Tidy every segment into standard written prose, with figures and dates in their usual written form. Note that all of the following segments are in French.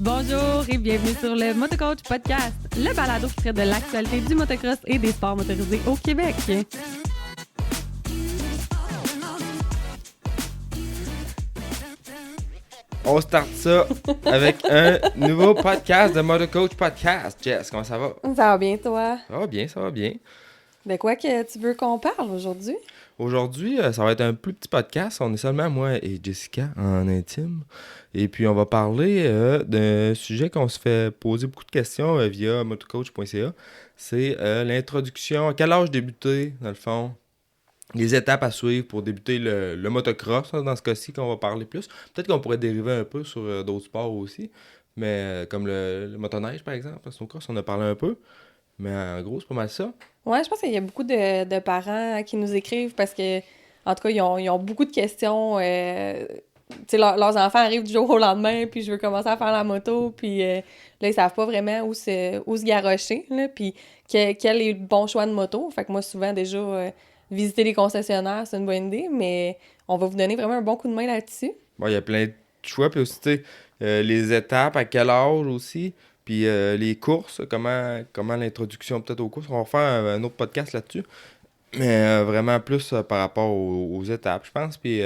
Bonjour et bienvenue sur le Motocoach Podcast, le balado qui traite de l'actualité du motocross et des sports motorisés au Québec. On start ça avec un nouveau podcast de Motocoach Podcast. Jess, comment ça va? Ça va bien, toi? Ça va bien, ça va bien. De quoi que tu veux qu'on parle aujourd'hui? Aujourd'hui, ça va être un plus petit podcast. On est seulement moi et Jessica en intime. Et puis, on va parler d'un sujet qu'on se fait poser beaucoup de questions via motocoach.ca. C'est l'introduction. À quel âge débuter, dans le fond? Les étapes à suivre pour débuter le motocross, dans ce cas-ci, qu'on va parler plus. Peut-être qu'on pourrait dériver un peu sur d'autres sports aussi. Mais comme le motoneige, par exemple, le snowcross, on a parlé un peu. Mais en gros, c'est pas mal ça. Ouais, je pense qu'il y a beaucoup de parents qui nous écrivent parce que, en tout cas, ils ont beaucoup de questions. Tu sais, leurs enfants arrivent du jour au lendemain, puis je veux commencer à faire la moto, puis là, ils savent pas vraiment où se garrocher, là, puis quel est le bon choix de moto. Fait que moi, souvent, déjà, visiter les concessionnaires, c'est une bonne idée, mais on va vous donner vraiment un bon coup de main là-dessus. Bon, il y a plein de choix. Puis aussi, tu sais, les étapes, à quel âge aussi. Puis les courses, comment l'introduction peut-être aux courses. On va faire un autre podcast là-dessus. Mais vraiment plus par rapport aux étapes, je pense. Puis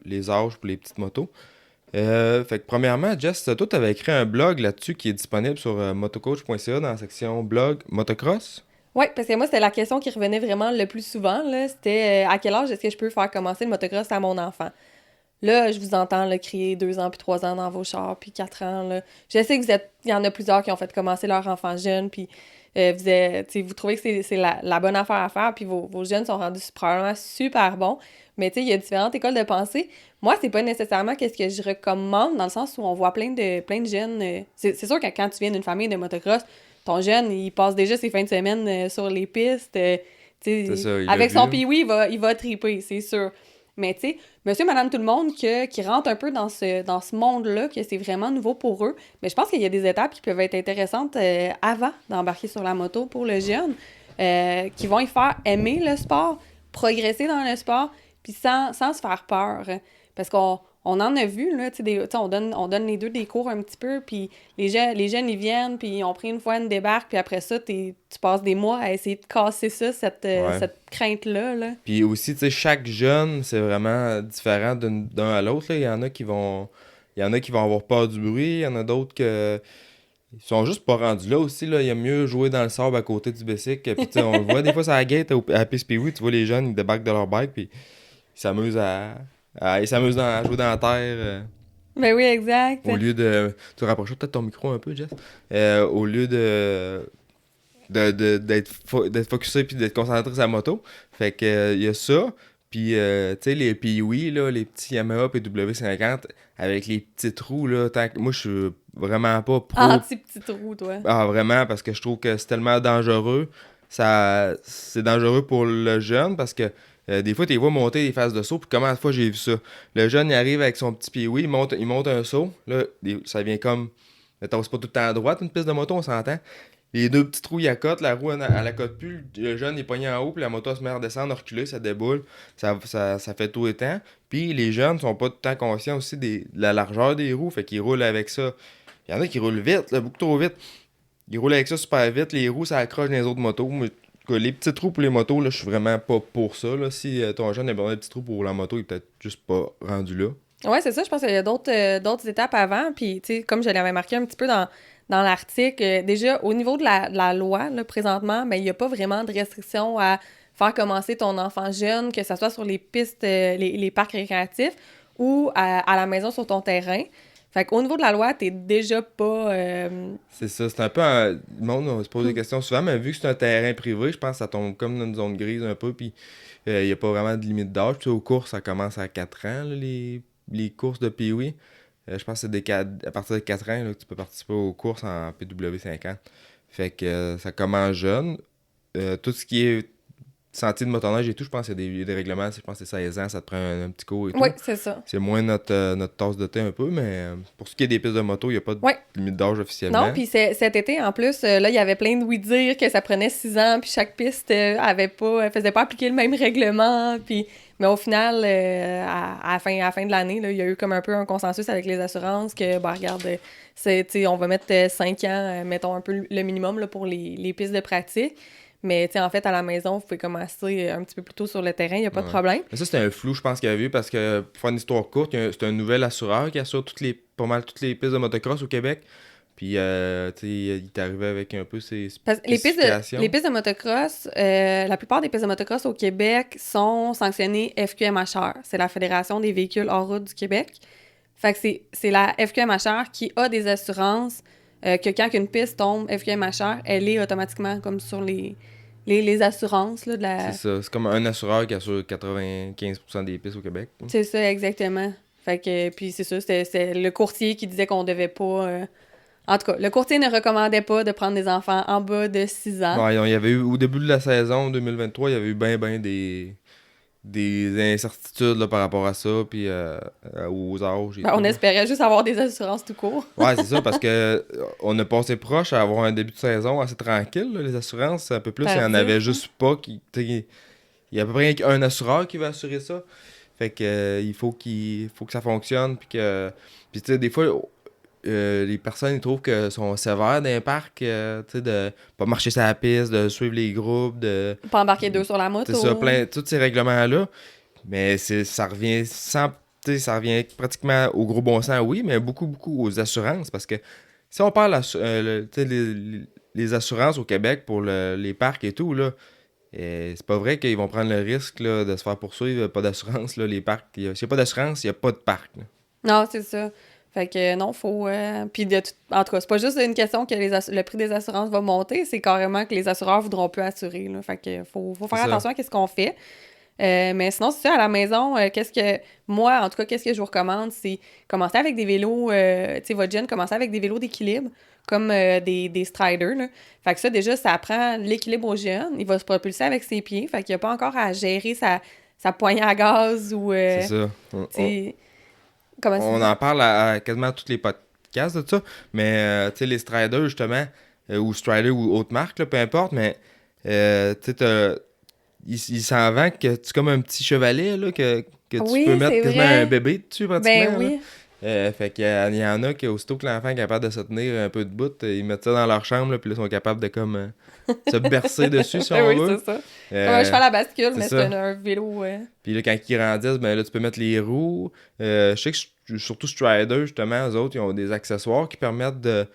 les âges pour les petites motos. Fait que premièrement, Jess, toi, tu avais écrit un blog là-dessus qui est disponible sur motocoach.ca dans la section blog motocross. Oui, parce que moi, c'était la question qui revenait vraiment le plus souvent, là. C'était à quel âge est-ce que je peux faire commencer le motocross à mon enfant? Là, je vous entends là, crier 2 ans puis 3 ans dans vos chars, puis 4 ans. Là. Je sais que il y en a plusieurs qui ont fait commencer leur enfant jeune, puis vous trouvez que c'est la bonne affaire à faire, puis vos jeunes sont rendus probablement super bons. Mais il y a différentes écoles de pensée. Moi, c'est pas nécessairement qu'est-ce que je recommande, dans le sens où on voit plein de jeunes. C'est sûr que quand tu viens d'une famille de motocross, ton jeune, il passe déjà ses fins de semaine sur les pistes. C'est ça, Avec son pee-wee, il va triper, c'est sûr. Mais tu sais, monsieur, madame, tout le monde qui rentre un peu dans ce monde-là, que c'est vraiment nouveau pour eux, mais je pense qu'il y a des étapes qui peuvent être intéressantes avant d'embarquer sur la moto pour le jeune, qui vont y faire aimer le sport, progresser dans le sport, puis sans se faire peur. Parce qu'on en a vu, là, on donne les deux des cours un petit peu, puis les jeunes, ils viennent, puis ils ont pris une fois une débarque, puis après ça, tu passes des mois à essayer de casser ça, cette crainte-là. Là. Puis aussi, tu sais, chaque jeune, c'est vraiment différent d'un à l'autre. Là. Il y en a qui vont avoir peur du bruit, il y en a d'autres qui sont juste pas rendus là aussi. Là. Il y a mieux jouer dans le sable à côté du bicycle. Puis tu sais, on le voit des fois sur la gate à piste Pee-Wee, tu vois les jeunes, ils débarquent de leur bike, puis ils s'amusent ils s'amusent à jouer dans la terre. Ben oui, exact. Au lieu de... Tu rapproches peut-être ton micro un peu, Jess. Au lieu d'être focusé puis d'être concentré sur sa moto. Fait que y a ça. Puis, tu sais, les Pee-Wee, là, les petits Yamaha PW50 avec les petits trous, là, moi, je suis vraiment pas pro. Anti-petit trou, toi. Ah, vraiment, parce que je trouve que c'est tellement dangereux. C'est dangereux pour le jeune parce que des fois, tu les vois monter des phases de saut. Puis combien de fois j'ai vu ça? Le jeune, il arrive avec son petit Pee-Wee, il monte un saut. Là, ça vient comme... Mettons, c'est pas tout le temps à droite, une piste de moto, on s'entend. Les deux petits trous, il accote, la roue, elle accote plus. Le jeune est pogné en haut, puis la moto elle se met à redescendre, à reculer, ça déboule. Ça fait tout le temps. Puis les jeunes sont pas tout le temps conscients aussi de la largeur des roues, fait qu'ils roulent avec ça. Il y en a qui roulent vite, là, beaucoup trop vite. Ils roulent avec ça super vite, les roues, ça accroche dans les autres motos. Mais, en tout cas, les petits trous pour les motos, là, je suis vraiment pas pour ça. Là. Si ton jeune a besoin de petits trous pour la moto, il est peut-être juste pas rendu là. Ouais, c'est ça. Je pense qu'il y a d'autres étapes avant. Puis, tu sais, comme je l'avais marqué un petit peu dans l'article, déjà, au niveau de la loi, là, présentement, ben, il n'y a pas vraiment de restriction à faire commencer ton enfant jeune, que ce soit sur les pistes, les parcs récréatifs ou à la maison sur ton terrain. Fait qu'au niveau de la loi, t'es déjà pas... C'est ça, c'est un peu... Le monde, on se pose des questions souvent, mais vu que c'est un terrain privé, je pense que ça tombe comme dans une zone grise un peu, puis il n'y a pas vraiment de limite d'âge. Puis aux courses, ça commence à 4 ans, là, les courses de Pee-Wee. Je pense que c'est à partir de 4 ans là, que tu peux participer aux courses en PW50. Fait que ça commence jeune. Tout ce qui est sentiers de motoneige et tout, je pense qu'il y a des règlements, je pense que c'est 16 ans, ça te prend un petit cours et tout. Oui, c'est ça. C'est moins notre tasse de thé un peu, mais pour ce qui est des pistes de moto, il n'y a pas de Ouais. limite d'âge officiellement. Non, puis cet été, en plus, là, il y avait plein de oui-dire que ça prenait 6 ans, puis chaque piste faisait pas appliquer le même règlement, puis... Mais au final, à la fin de l'année, là, il y a eu comme un peu un consensus avec les assurances que, regarde, on va mettre 5 ans, mettons un peu le minimum là, pour les pistes de pratique. Mais en fait, à la maison, vous pouvez commencer un petit peu plus tôt sur le terrain, il n'y a pas de problème. Mais ça, c'était un flou, je pense, qu'il y avait eu, parce que, pour faire une histoire courte, c'est un nouvel assureur qui assure pas mal toutes les pistes de motocross au Québec. Puis, il est arrivé avec un peu ses spécifications. Les pistes de motocross, la plupart des pistes de motocross au Québec sont sanctionnées FQMHR. C'est la Fédération des véhicules hors route du Québec. Fait que c'est la FQMHR qui a des assurances que quand une piste tombe FQMHR, elle est automatiquement comme sur les assurances là, de la... C'est ça. C'est comme un assureur qui assure 95% des pistes au Québec. C'est ça, exactement. Fait que, puis c'est ça, c'était le courtier qui disait qu'on devait pas... En tout cas, le courtier ne recommandait pas de prendre des enfants en bas de 6 ans. Ouais, il y avait eu, au début de la saison 2023, il y avait eu ben des incertitudes là, par rapport à ça, puis aux âges. On espérait juste avoir des assurances tout court. Ouais, c'est ça, parce que on a passé proche à avoir un début de saison assez tranquille. Là, les assurances, un peu plus, il n'y en avait juste pas. Il y a à peu près un assureur qui va assurer ça. Fait que il faut que ça fonctionne. Puis tu sais, des fois, les personnes ils trouvent que sont sévères dans les parcs, tu sais, de pas marcher sur la piste, de suivre les groupes, de Pas embarquer deux sur la moto. c'est ça, tous ces règlements-là. Mais ça revient ça revient pratiquement au gros bon sens, oui, mais beaucoup aux assurances. Parce que si on parle les assurances au Québec pour les parcs et tout, là, c'est pas vrai qu'ils vont prendre le risque là, de se faire poursuivre, pas d'assurance, là, les parcs. S'il n'y a pas d'assurance, il n'y a pas de parc. Là. Non, c'est ça. Fait que non, faut... Puis en tout cas, c'est pas juste une question que le prix des assurances va monter, c'est carrément que les assureurs voudront plus assurer. Là. Fait que faut faire attention à ce qu'on fait. Mais sinon, c'est ça, à la maison, moi, en tout cas, qu'est-ce que je vous recommande, c'est commencer avec des vélos, tu sais, votre jeune, commencer avec des vélos d'équilibre, comme des striders, là. Fait que ça, déjà, ça apprend l'équilibre au jeune. Il va se propulser avec ses pieds. Fait qu'il n'y a pas encore à gérer sa poignée à gaz ou... c'est ça. On en parle à quasiment tous les podcasts de ça, mais tu sais, les striders, justement, ou strider ou autre marque, là, peu importe, mais tu sais, il s'en vend que tu comme un petit chevalet là, que tu peux mettre quasiment un bébé dessus pratiquement. Ben oui. Fait qu'il y en a qui, aussitôt que l'enfant est capable de se tenir un peu debout, ils mettent ça dans leur chambre, là, puis là, ils sont capables de comme se bercer dessus, si on oui, veut. c'est ça. Comme un cheval à bascule, mais c'est un vélo. Puis là, quand ils grandissent, ben là, tu peux mettre les roues. Je sais que surtout Strider, justement, eux autres, ils ont des accessoires qui permettent de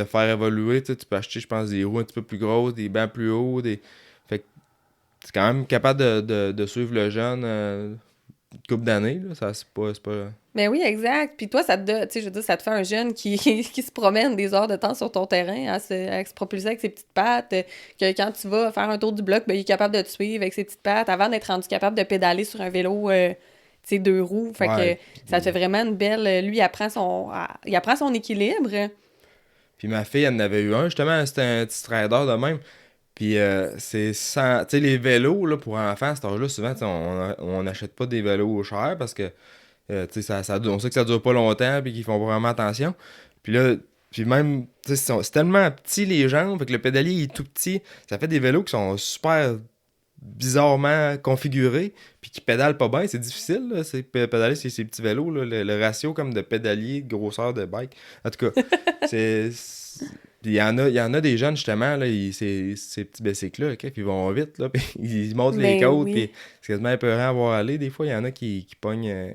faire évoluer. Tu peux acheter, je pense, des roues un petit peu plus grosses, des bancs plus hauts. Fait que c'est quand même capable de suivre le jeune une couple d'années. Là. Ça, c'est pas... Mais oui, exact. Puis toi, tu sais, je veux dire, ça te fait un jeune qui se promène des heures de temps sur ton terrain à se propulser avec ses petites pattes, que quand tu vas faire un tour du bloc, ben, il est capable de te suivre avec ses petites pattes avant d'être rendu capable de pédaler sur un vélo, tu sais, 2 roues. Fait que ça te fait vraiment une belle... Lui, il apprend son équilibre. Puis ma fille, elle en avait eu un, justement, c'était un petit strider de même. Puis c'est sans... Tu sais, les vélos, là, pour enfants, à cet âge-là, souvent, on n'achète pas des vélos chers parce que, tu sais, on sait que ça dure pas longtemps puis qu'ils font pas vraiment attention. Puis là, puis même, tu sais, c'est tellement petit les jambes, fait que le pédalier est tout petit. Ça fait des vélos qui sont super bizarrement configurés puis qui pédalent pas bien. C'est difficile, là, pédaler ces petits vélos, là, le ratio comme de pédalier, de grosseur de bike. En tout cas, c'est... Puis il y en a des jeunes, justement, là, ces petits bicycles-là, okay, puis ils vont vite, là, puis ils montent les côtes, puis c'est quasiment épeurant à voir aller. Des fois, il y en a qui pognent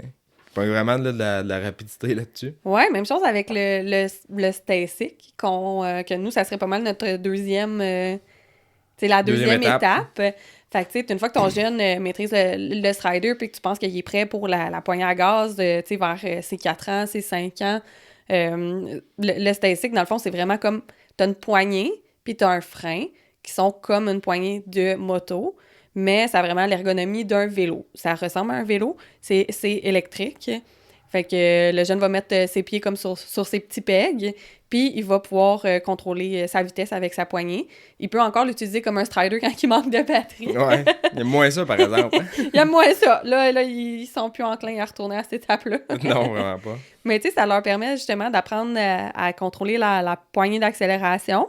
vraiment de la rapidité là-dessus. Ouais, même chose avec le Stasic, que nous, ça serait pas mal notre deuxième... c'est la deuxième étape. Fait que, tu sais, une fois que ton jeune maîtrise le strider puis que tu penses qu'il est prêt pour la poignée à gaz, tu sais, vers ses 4 ans, ses 5 ans, le Stasic, dans le fond, c'est vraiment comme t'as une poignée puis t'as un frein qui sont comme une poignée de moto, mais ça a vraiment l'ergonomie d'un vélo. Ça ressemble à un vélo, c'est électrique. Fait que le jeune va mettre ses pieds comme sur ses petits pegs, puis il va pouvoir contrôler sa vitesse avec sa poignée. Il peut encore l'utiliser comme un strider quand il manque de batterie. Ouais, il y a moins ça, par exemple. Il aime moins ça. Là, ils sont plus enclins à retourner à cette étape-là. Non, vraiment pas. Mais tu sais, ça leur permet justement d'apprendre à contrôler la poignée d'accélération.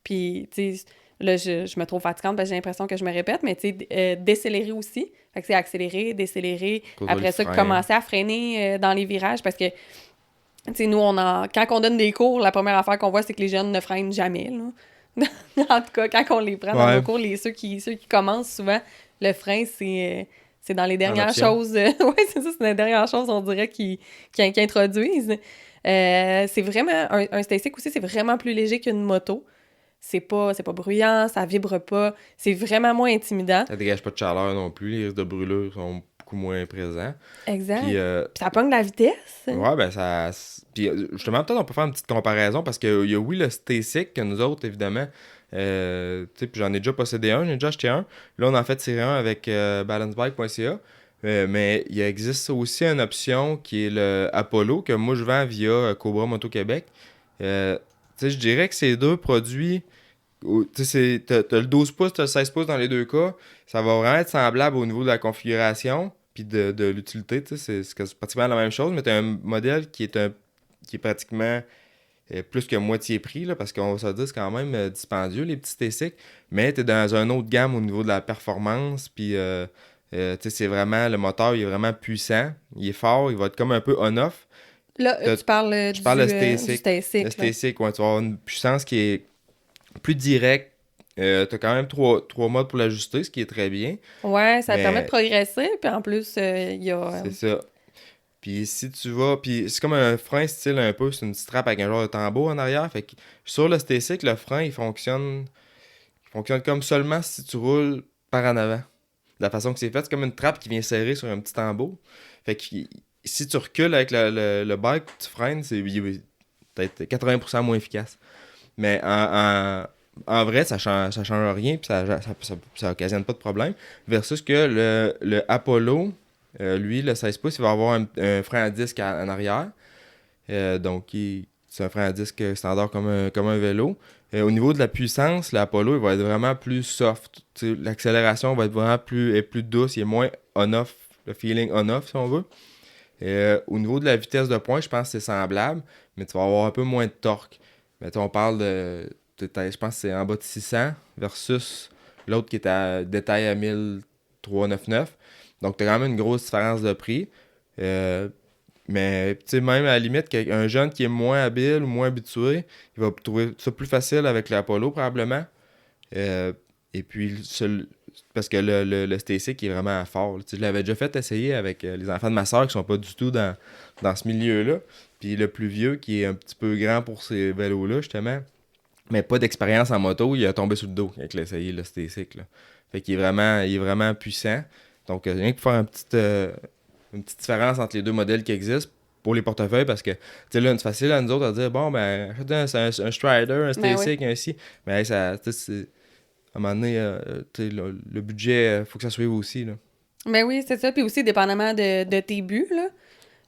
Puis, tu sais, là, je me trouve fatigante parce que j'ai l'impression que je me répète, mais tu sais, décélérer aussi. Fait que c'est accélérer, décélérer. Après ça, commencer à freiner dans les virages parce que, tu sais, nous, quand on donne des cours, la première affaire qu'on voit, c'est que les jeunes ne freinent jamais, là. En tout cas, quand on les prend dans nos cours, ceux qui commencent souvent, le frein, c'est dans les dernières choses. Oui, c'est ça, c'est dans les dernières choses, on dirait, qui introduisent. C'est vraiment... Un Stasic aussi, c'est vraiment plus léger qu'une moto. C'est pas bruyant, ça vibre pas. C'est vraiment moins intimidant. Ça dégage pas de chaleur non plus. Les risques de brûlure sont beaucoup moins présents. Exact. Puis, ça pogne la vitesse. Ouais, ben ça... Puis justement, peut-être on peut faire une petite comparaison parce qu'il y a, oui, le Stasic que nous autres, évidemment... tu sais, puis j'en ai déjà possédé un, j'ai déjà acheté un. Là, on en fait tirer un avec balancebike.ca. Mais il existe aussi une option qui est le Apollo que moi je vends via Cobra Moto Québec. Tu sais, je dirais que ces deux produits, tu sais, t'as le 12 pouces, t'as le 16 pouces dans les deux cas. Ça va vraiment être semblable au niveau de la configuration puis de l'utilité. Tu sais, c'est pratiquement la même chose, mais t'as un modèle qui est pratiquement plus que moitié prix, là, parce qu'on va se dire c'est quand même dispendieux, les petits Stasic. Mais t'es dans un autre gamme au niveau de la performance, puis tu sais, c'est vraiment, le moteur, il est vraiment puissant, il est fort, il va être comme un peu on-off. Là, tu parles Je parle de du Stasic. Stasic. Le Stasic, ouais, tu vas avoir une puissance qui est plus directe. T'as quand même trois modes pour l'ajuster, ce qui est très bien. Ouais, ça te permet de progresser, puis en plus, il y a... C'est ça. Puis si tu vas... Puis c'est comme un frein style un peu, c'est une strap avec un genre de tambour en arrière. Fait que sur le Stasic, le frein, il fonctionne comme seulement si tu roules par en avant. De la façon que c'est fait, c'est comme une trappe qui vient serrer sur un petit tambour. Fait que si tu recules avec le bike, tu freines, il est peut-être 80% moins efficace. Mais en vrai, ça change rien, puis ça occasionne pas de problème. Versus que le Apollo, lui, le 16 pouces, il va avoir un frein à disque en arrière. Donc, c'est un frein à disque standard comme un vélo. Au niveau de la puissance, l'Apollo, il va être vraiment plus soft. T'sais, l'accélération va être vraiment plus douce. Il est moins on-off, le feeling on-off, si on veut. Au niveau de la vitesse de pointe, je pense que c'est semblable, mais tu vas avoir un peu moins de torque. Mettons, on parle je pense que c'est en bas de 600 versus l'autre qui est à détail à 1399. Donc, tu as quand même une grosse différence de prix. Mais, tu sais, même à la limite, un jeune qui est moins habile ou moins habitué, il va trouver ça plus facile avec l'Apollo, probablement. Et puis, parce que le Stasic est vraiment fort. Tu sais, je l'avais déjà fait essayer avec les enfants de ma soeur qui sont pas du tout dans ce milieu-là. Puis le plus vieux, qui est un petit peu grand pour ces vélos-là, justement, mais pas d'expérience en moto, il a tombé sur le dos avec l'essayer, le Stasic, là. Fait qu'il est vraiment puissant. Donc, rien que pour faire une petite différence entre les deux modèles qui existent pour les portefeuilles, parce que, tu sais, là, c'est facile à nous autres à dire, bon, ben, c'est un Strider, un Stasic, un ci. Mais ça, tu sais, à un moment donné, tu sais, le budget, faut que ça suive aussi, là. Ben oui, c'est ça. Puis aussi, dépendamment de tes buts, là.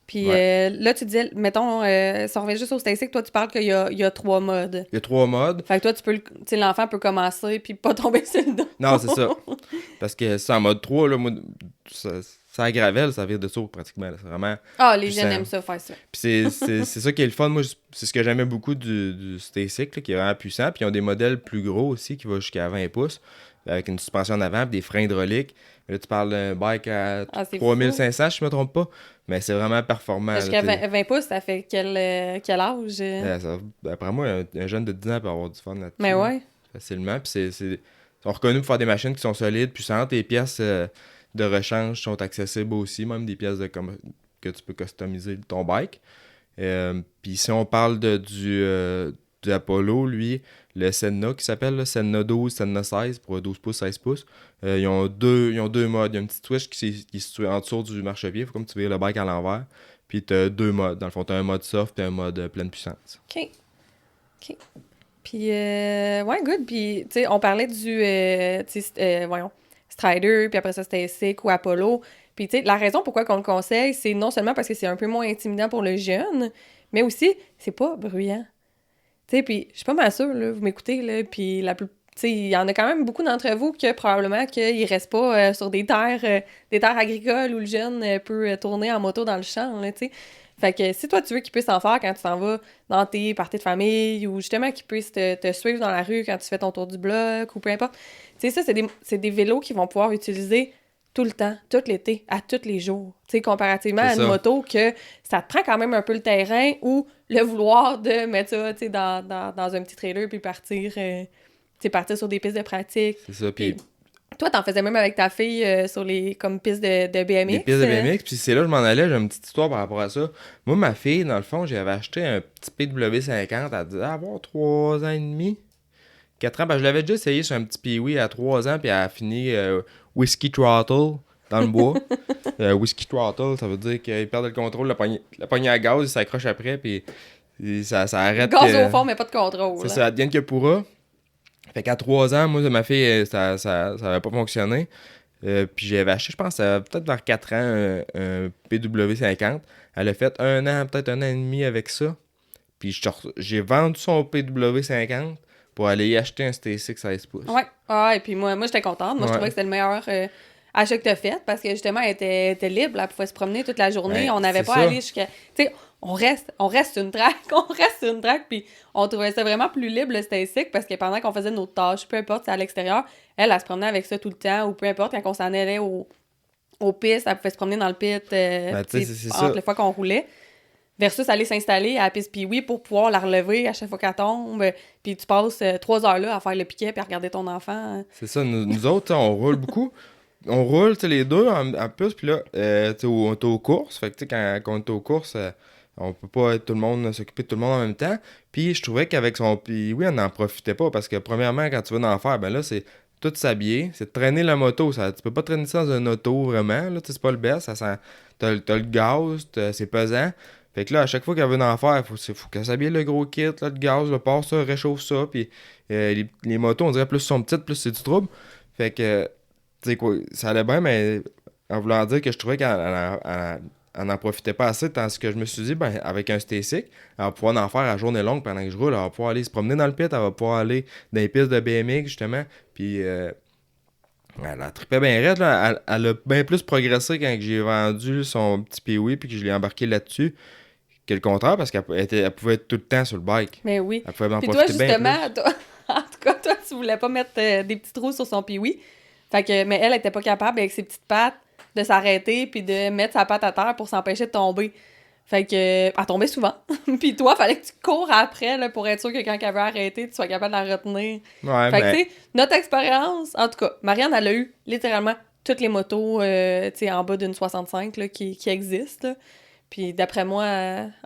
Puis là, tu disais, mettons, si on revient juste au Stasic, toi, tu parles qu'il y a 3 modes. Il y a 3 modes. Fait que toi, tu sais, l'enfant peut commencer puis pas tomber sur le dos. Non, c'est ça. Parce que c'est en mode 3, là, moi, ça à gravelle, ça vire de sourd pratiquement. Là. C'est vraiment. Ah, les jeunes aiment ça, faire ça. Puis c'est ça qui est le fun. Moi, c'est ce que j'aimais beaucoup du Stasic, là, qui est vraiment puissant. Puis ils ont des modèles plus gros aussi, qui vont jusqu'à 20 pouces, avec une suspension en avant, puis des freins hydrauliques. Là, tu parles d'un bike à 3500, si je me trompe pas. Mais c'est vraiment performant. Jusqu'à 20 pouces, ça fait quel âge? D'après moi, un jeune de 10 ans peut avoir du fun là-dessus. Mais ouais. Facilement. Puis ils sont reconnus pour faire des machines qui sont solides, puissantes. Les pièces de rechange sont accessibles aussi, même des pièces que tu peux customiser ton bike. Puis si on parle du Apollo, lui, le Senna qui s'appelle le Senna 12, Senna 16 pour 12 pouces, 16 pouces. Ils ont deux modes. Il y a un petit switch qui est situé en dessous du marchepied. Il faut comme tu vires le bike à l'envers. Puis tu as 2 modes. Dans le fond, tu as un mode soft et un mode pleine puissance. OK. Puis, ouais, good. Puis, tu sais, on parlait du, voyons, Strider, puis après ça, c'était Stasic ou Apollo. Puis, tu sais, la raison pourquoi qu'on le conseille, c'est non seulement parce que c'est un peu moins intimidant pour le jeune, mais aussi, c'est pas bruyant. Tu sais, puis je suis pas mal sûre, là, vous m'écoutez, là, puis tu sais, il y en a quand même beaucoup d'entre vous que probablement qu'ils restent pas sur des terres agricoles où le jeune peut tourner en moto dans le champ, là, tu sais. Fait que si toi, tu veux qu'il puisse en faire quand tu t'en vas dans tes parties de famille ou justement qu'il puisse te suivre dans la rue quand tu fais ton tour du bloc ou peu importe, tu sais, ça, c'est des vélos qu'ils vont pouvoir utiliser tout le temps, tout l'été, à tous les jours. Tu sais, comparativement à une moto que ça te prend quand même un peu le terrain ou le vouloir de mettre ça, tu sais, dans un petit trailer puis partir, tu sais, partir sur des pistes de pratique. C'est ça, puis... Toi, t'en faisais même avec ta fille sur les comme pistes de BMX. Les pistes de BMX, puis c'est là que je m'en allais, j'ai une petite histoire par rapport à ça. Moi, ma fille, dans le fond, j'avais acheté un petit PW50, elle devait avoir 3 ans et demi, 4 ans. Ben, je l'avais déjà essayé sur un petit Pee-Wee à 3 ans, puis elle a fini Whiskey Throttle dans le bois. Whiskey Throttle, ça veut dire qu'il perd le contrôle, la poignée à gaz, il s'accroche après, puis ça arrête. Gaz au fond, mais pas de contrôle. C'est ça, advienne que pourra. Fait qu'à 3 ans, moi, ma fille, ça avait pas fonctionné. Puis j'avais acheté, je pense, peut-être vers 4 ans, un PW50. Elle a fait 1 an, peut-être 1 an et demi avec ça. Puis j'ai vendu son PW50 pour aller y acheter un ST6 16 pouces. Ouais. Ah, et puis moi j'étais contente. Moi, je trouvais que c'était le meilleur achat que t'as fait parce que justement, elle était libre. Elle pouvait se promener toute la journée. On n'avait pas à aller jusqu'à... Tu sais, on reste sur une track. Puis on trouvait ça vraiment plus libre, le Stasic, parce que pendant qu'on faisait nos tâches, peu importe, c'est à l'extérieur, elle se promenait avec ça tout le temps, ou peu importe, quand on s'en allait au piste, elle pouvait se promener dans le pit entre les fois qu'on roulait. Versus aller s'installer à la piste Pee-Wee pour pouvoir la relever à chaque fois qu'elle tombe. Puis tu passes 3 heures là à faire le piquet puis à regarder ton enfant. C'est ça, nous autres, on roule beaucoup. On roule les deux en plus, puis là, on est aux courses. Fait que quand on est aux courses, on peut pas être tout le monde, s'occuper de tout le monde en même temps. Puis je trouvais qu'avec son Pee-Wee, on n'en profitait pas parce que premièrement, quand tu vas en faire, ben là, c'est tout s'habiller, c'est de traîner la moto. Tu peux pas traîner ça dans une auto vraiment, là, c'est pas le best. T'as le gaz, c'est pesant. Fait que là, à chaque fois qu'elle veut en faire, faut qu'elle s'habille le gros kit, là, le gaz, le port, ça, réchauffe ça. Puis les motos, on dirait plus sont petites, plus c'est du trouble. Fait que, tu sais quoi, ça allait bien, mais en voulant dire que je trouvais qu'elle n'en profitait pas assez, tandis que je me suis dit, ben, avec un Stasic, elle va pouvoir en faire à journée longue pendant que je roule. Elle va pouvoir aller se promener dans le pit, elle va pouvoir aller dans les pistes de BMX, justement. Puis, elle a trippé bien raide, là. Elle a bien plus progressé quand j'ai vendu son petit Pee-Wee puis que je l'ai embarqué là-dessus que le contraire, parce qu'elle pouvait être tout le temps sur le bike. Mais oui. Elle pouvait en puis profiter toi, justement, bien plus. en tout cas, toi, tu voulais pas mettre des petits trous sur son Pee-Wee. Fait que, mais elle était pas capable, avec ses petites pattes, de s'arrêter puis de mettre sa patte à terre pour s'empêcher de tomber. Fait que, elle tombait souvent. Puis toi, fallait que tu cours après là, pour être sûr que quand elle veut arrêter, tu sois capable de la retenir. Ouais, fait que, tu sais, notre expérience, en tout cas, Marianne, elle a eu littéralement toutes les motos, tu sais, en bas d'une 65 là, qui existent. Là. Puis d'après moi,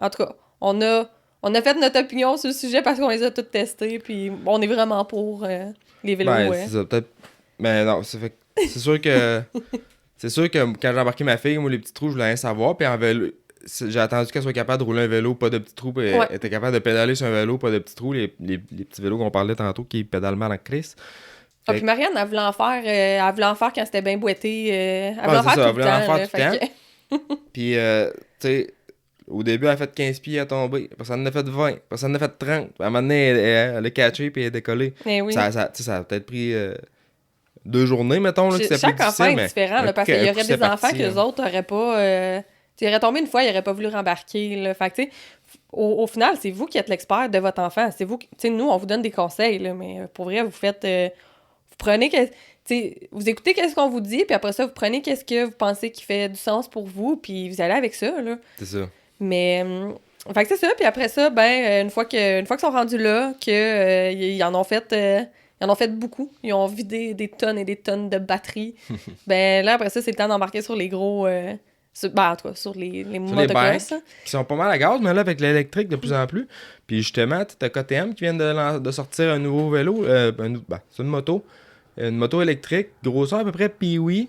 en tout cas, on a fait notre opinion sur le sujet parce qu'on les a toutes testées. Puis on est vraiment pour les vélos. Ben, c'est ça, peut-être. Mais non, c'est sûr que. C'est sûr que quand j'ai embarqué ma fille, moi, les petits trous, je voulais rien savoir. Puis en vélo, j'ai attendu qu'elle soit capable de rouler un vélo, pas de petits trous. Puis elle était capable de pédaler sur un vélo, pas de petits trous. Les petits vélos qu'on parlait tantôt qui pédalent mal en crise. Puis Marianne, elle voulait en faire quand c'était bien boité. Elle voulait en faire tout le temps. Puis, tu sais, au début, elle a fait 15 pieds à tomber. Après, ça en a fait 20. Après, ça en a fait 30. À un moment donné, elle a catché puis elle a décollé. Mais oui. Ça a peut-être pris 2 journées, mettons. Là, que c'était chaque plus enfant est différent, là, parce qu'il y aurait des enfants que les autres n'auraient pas... ils auraient tombé une fois, ils n'auraient pas voulu rembarquer. Là. Fait que, tu sais, au final, c'est vous qui êtes l'expert de votre enfant. C'est vous qui... Tu sais, nous, on vous donne des conseils, là, mais pour vrai, vous faites... vous prenez... vous écoutez qu'est-ce qu'on vous dit, puis après ça, vous prenez qu'est-ce que vous pensez qui fait du sens pour vous, puis vous allez avec ça, là. C'est ça. Mais... fait que c'est ça, puis après ça, ben, une fois qu'ils sont rendus là, ils en ont fait... ils en ont fait beaucoup. Ils ont vidé des tonnes et des tonnes de batteries. Ben là, après ça, c'est le temps d'embarquer sur les gros... en tout cas, sur les motocross. Qui sont pas mal à gaz, mais là, avec l'électrique de plus en plus. Puis justement, t'as KTM qui vient de sortir un nouveau vélo. C'est une moto. Une moto électrique, grosseur à peu près Pee-Wee.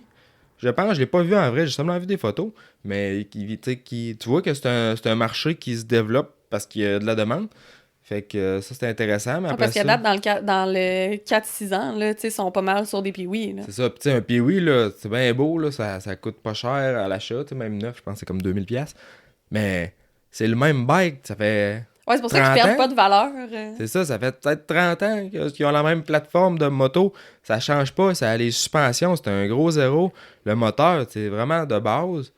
Je pense, je l'ai pas vu en vrai, j'ai seulement vu des photos. Mais tu vois que c'est un marché qui se développe parce qu'il y a de la demande. Fait que ça, c'était intéressant, mais après Parce qu'à ça... date, dans le 4-6 ans, là, tu sais, ils sont pas mal sur des Pee-Wee, là. C'est ça. Puis tu sais, un Pee-Wee, là, c'est bien beau, là, ça coûte pas cher à l'achat, tu sais, même neuf, je pense que c'est comme 2000$. Mais c'est le même bike, ça fait Ouais, c'est pour ça qu'ils 30 perdent ans. pas de valeur. C'est ça fait peut-être 30 ans qu'ils ont la même plateforme de moto. Ça change pas, ça a les suspensions, c'est un gros zéro. Le moteur, c'est vraiment de base.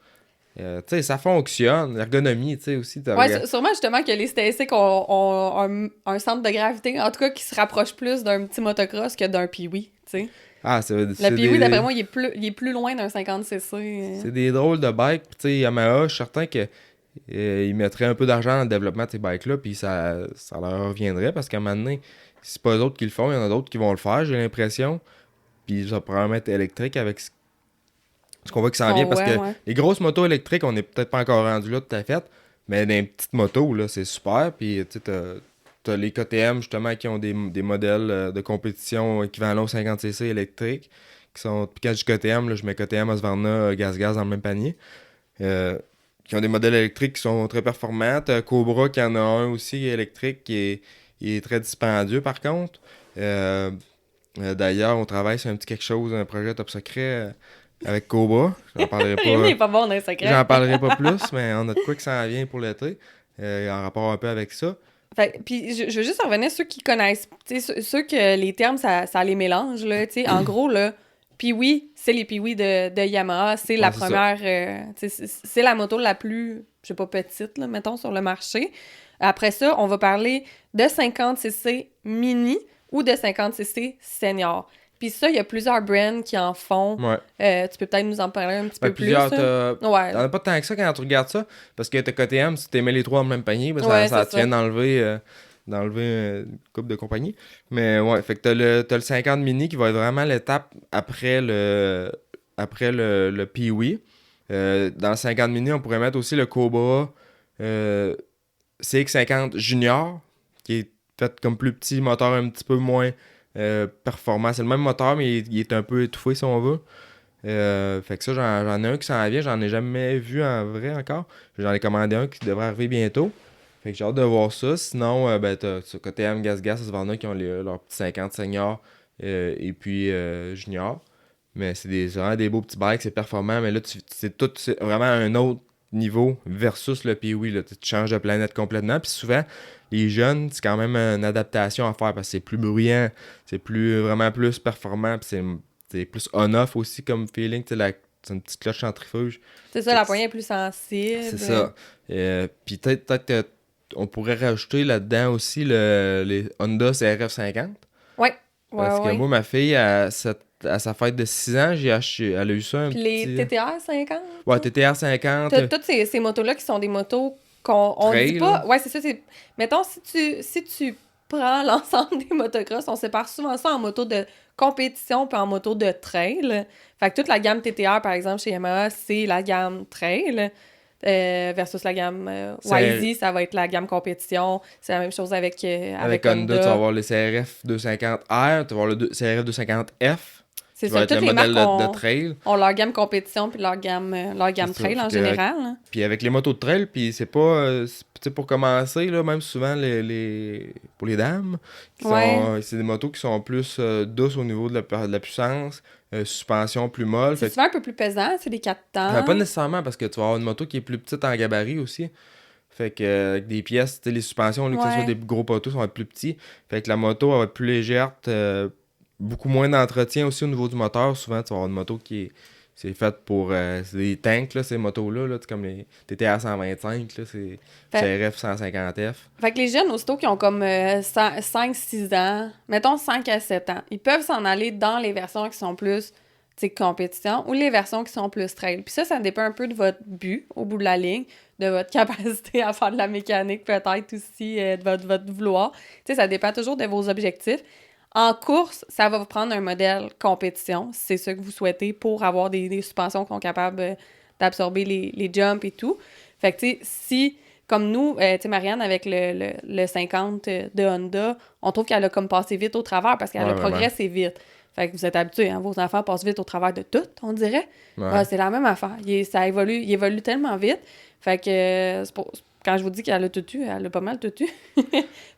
Tu sais, ça fonctionne. L'ergonomie, tu sais, aussi. Ouais, sûrement justement que les STSC ont un centre de gravité, en tout cas, qui se rapproche plus d'un petit motocross que d'un Pee-Wee, tu sais. Ah, Le Pee-Wee, d'après moi, il est plus loin d'un 50cc. c'est des drôles de bikes. Puis, tu sais, Yamaha, je suis certain que ils mettraient un peu d'argent dans le développement de ces bikes-là, puis ça leur reviendrait, parce qu'à un moment donné, si c'est pas eux autres qui le font, il y en a d'autres qui vont le faire, j'ai l'impression. Puis ça va probablement être électrique avec ce qu'on voit qui s'en vient, parce que Ouais. les grosses motos électriques, on n'est peut-être pas encore rendu là tout à fait, mais dans les petites motos, là, c'est super. Puis tu sais, t'as les KTM, justement, qui ont des modèles de compétition équivalents au 50cc électriques, qui sont... Puis quand je dis KTM, là, je mets KTM, Husqvarna, Gaz dans le même panier. Euh, qui ont des modèles électriques qui sont très performants. T'as Cobra qui en a un aussi électrique il est très dispendieux par contre. D'ailleurs, on travaille sur un petit quelque chose, un projet top secret avec Cobra. J'en parlerai Il est pas. pas bon dans les secrets. J'en parlerai pas plus, mais on a de quoi que ça en vient pour l'été. En rapport un peu avec ça. Puis je veux juste revenir ceux qui connaissent, tu sais, ceux que les termes, ça les mélange, là, tu sais. En gros, là, Pee-Wee, c'est les Pee-Wee de Yamaha, c'est la c'est première, tu sais, c'est la moto la plus, je sais pas, petite, là, mettons, sur le marché. Après ça, on va parler de 50cc mini ou de 50cc senior. Puis ça, il y a plusieurs brands qui en font. Ouais. Tu peux peut-être nous en parler un petit Ben, peu plus. plusieurs, Ouais. t'en as pas tant que ça quand tu regardes ça, parce que t'as KTM, si tu mets les trois dans le même panier, ben, Ouais, ça c'est te vient ça. d'enlever une coupe de compagnie. Mais ouais, fait que t'as le 50 mini qui va être vraiment l'étape après le Pee-Wee. Dans le 50 mini, on pourrait mettre aussi le Cobra CX50 Junior, qui est fait comme plus petit, moteur un petit peu moins performant. C'est le même moteur, mais il est un peu étouffé si on veut. Fait que ça, j'en ai un qui s'en vient, j'en ai jamais vu en vrai encore. J'en ai commandé un qui devrait arriver bientôt. Fait que j'ai hâte de voir ça. Sinon, ben, t'as KTM, Gas, Husqvarna qui ont leurs petits 50 seniors et puis junior. Mais c'est vraiment des beaux petits bikes, c'est performant, mais là, c'est vraiment un autre niveau versus le Pee-Wee. Là. Tu changes de planète complètement. Puis souvent, les jeunes, c'est quand même une adaptation à faire parce que c'est plus bruyant, c'est vraiment plus performant, puis c'est plus on-off aussi comme feeling. C'est une petite cloche centrifuge. C'est ça, la poignée est plus sensible. C'est ça. Puis peut-être on pourrait rajouter là-dedans aussi les Honda CRF50. Ouais. Parce que moi, ma fille, à sa fête de 6 ans, elle a eu ça un Puis petit... les TTR 50. Ouais, TTR 50. T'as toutes ces motos-là qui sont des motos on Trail, dit pas. là. Ouais, c'est ça. Mettons, si tu prends l'ensemble des motocross, on sépare souvent ça en moto de compétition puis en moto de trail. Fait que toute la gamme TTR, par exemple, chez Yamaha, c'est la gamme trail. Versus la gamme YZ, ça va être la gamme compétition. C'est la même chose avec Honda, tu vas avoir le CRF 250R, tu vas avoir le CRF 250F. C'est qui va ça, être toutes le les modèle marques de trail. ont leur gamme compétition puis leur gamme C'est ça, trail en fait que, général. Hein. Puis avec les motos de trail, puis c'est pas... tu sais, pour commencer, là, même souvent, pour les dames, c'est des motos qui sont plus douces au niveau de la puissance, suspension plus molle. C'est souvent un peu plus pesant, c'est des 4 temps. Pas nécessairement, parce que tu vas avoir une moto qui est plus petite en gabarit aussi. Fait que avec des pièces, les suspensions, au lieu que ce soit des gros poteaux, sont plus petits. Fait que la moto, elle va être plus légère, beaucoup moins d'entretien aussi au niveau du moteur. Souvent, tu vas avoir une moto c'est faite pour... c'est des tanks, là, ces motos-là, là, comme les TTR 125, là, c'est CRF 150F. Fait que les jeunes, aussitôt qui ont comme 5-6 ans, mettons 5 à 7 ans, ils peuvent s'en aller dans les versions qui sont plus compétition ou les versions qui sont plus trail. Puis ça dépend un peu de votre but au bout de la ligne, de votre capacité à faire de la mécanique peut-être aussi, de votre vouloir. Tu sais, ça dépend toujours de vos objectifs. En course, ça va vous prendre un modèle compétition, si c'est ça que vous souhaitez, pour avoir des suspensions qui sont capables d'absorber les jumps et tout. Fait que, tu sais, si, comme nous, tu sais, Marianne, avec le 50 de Honda, on trouve qu'elle a comme passé vite au travers parce qu'elle a progressé vite. Fait que vous êtes habitués, hein, vos enfants passent vite au travers de tout, on dirait. Ouais. C'est la même affaire. Il évolue tellement vite. Fait que quand je vous dis qu'elle a tout eu, elle a pas mal tout eu.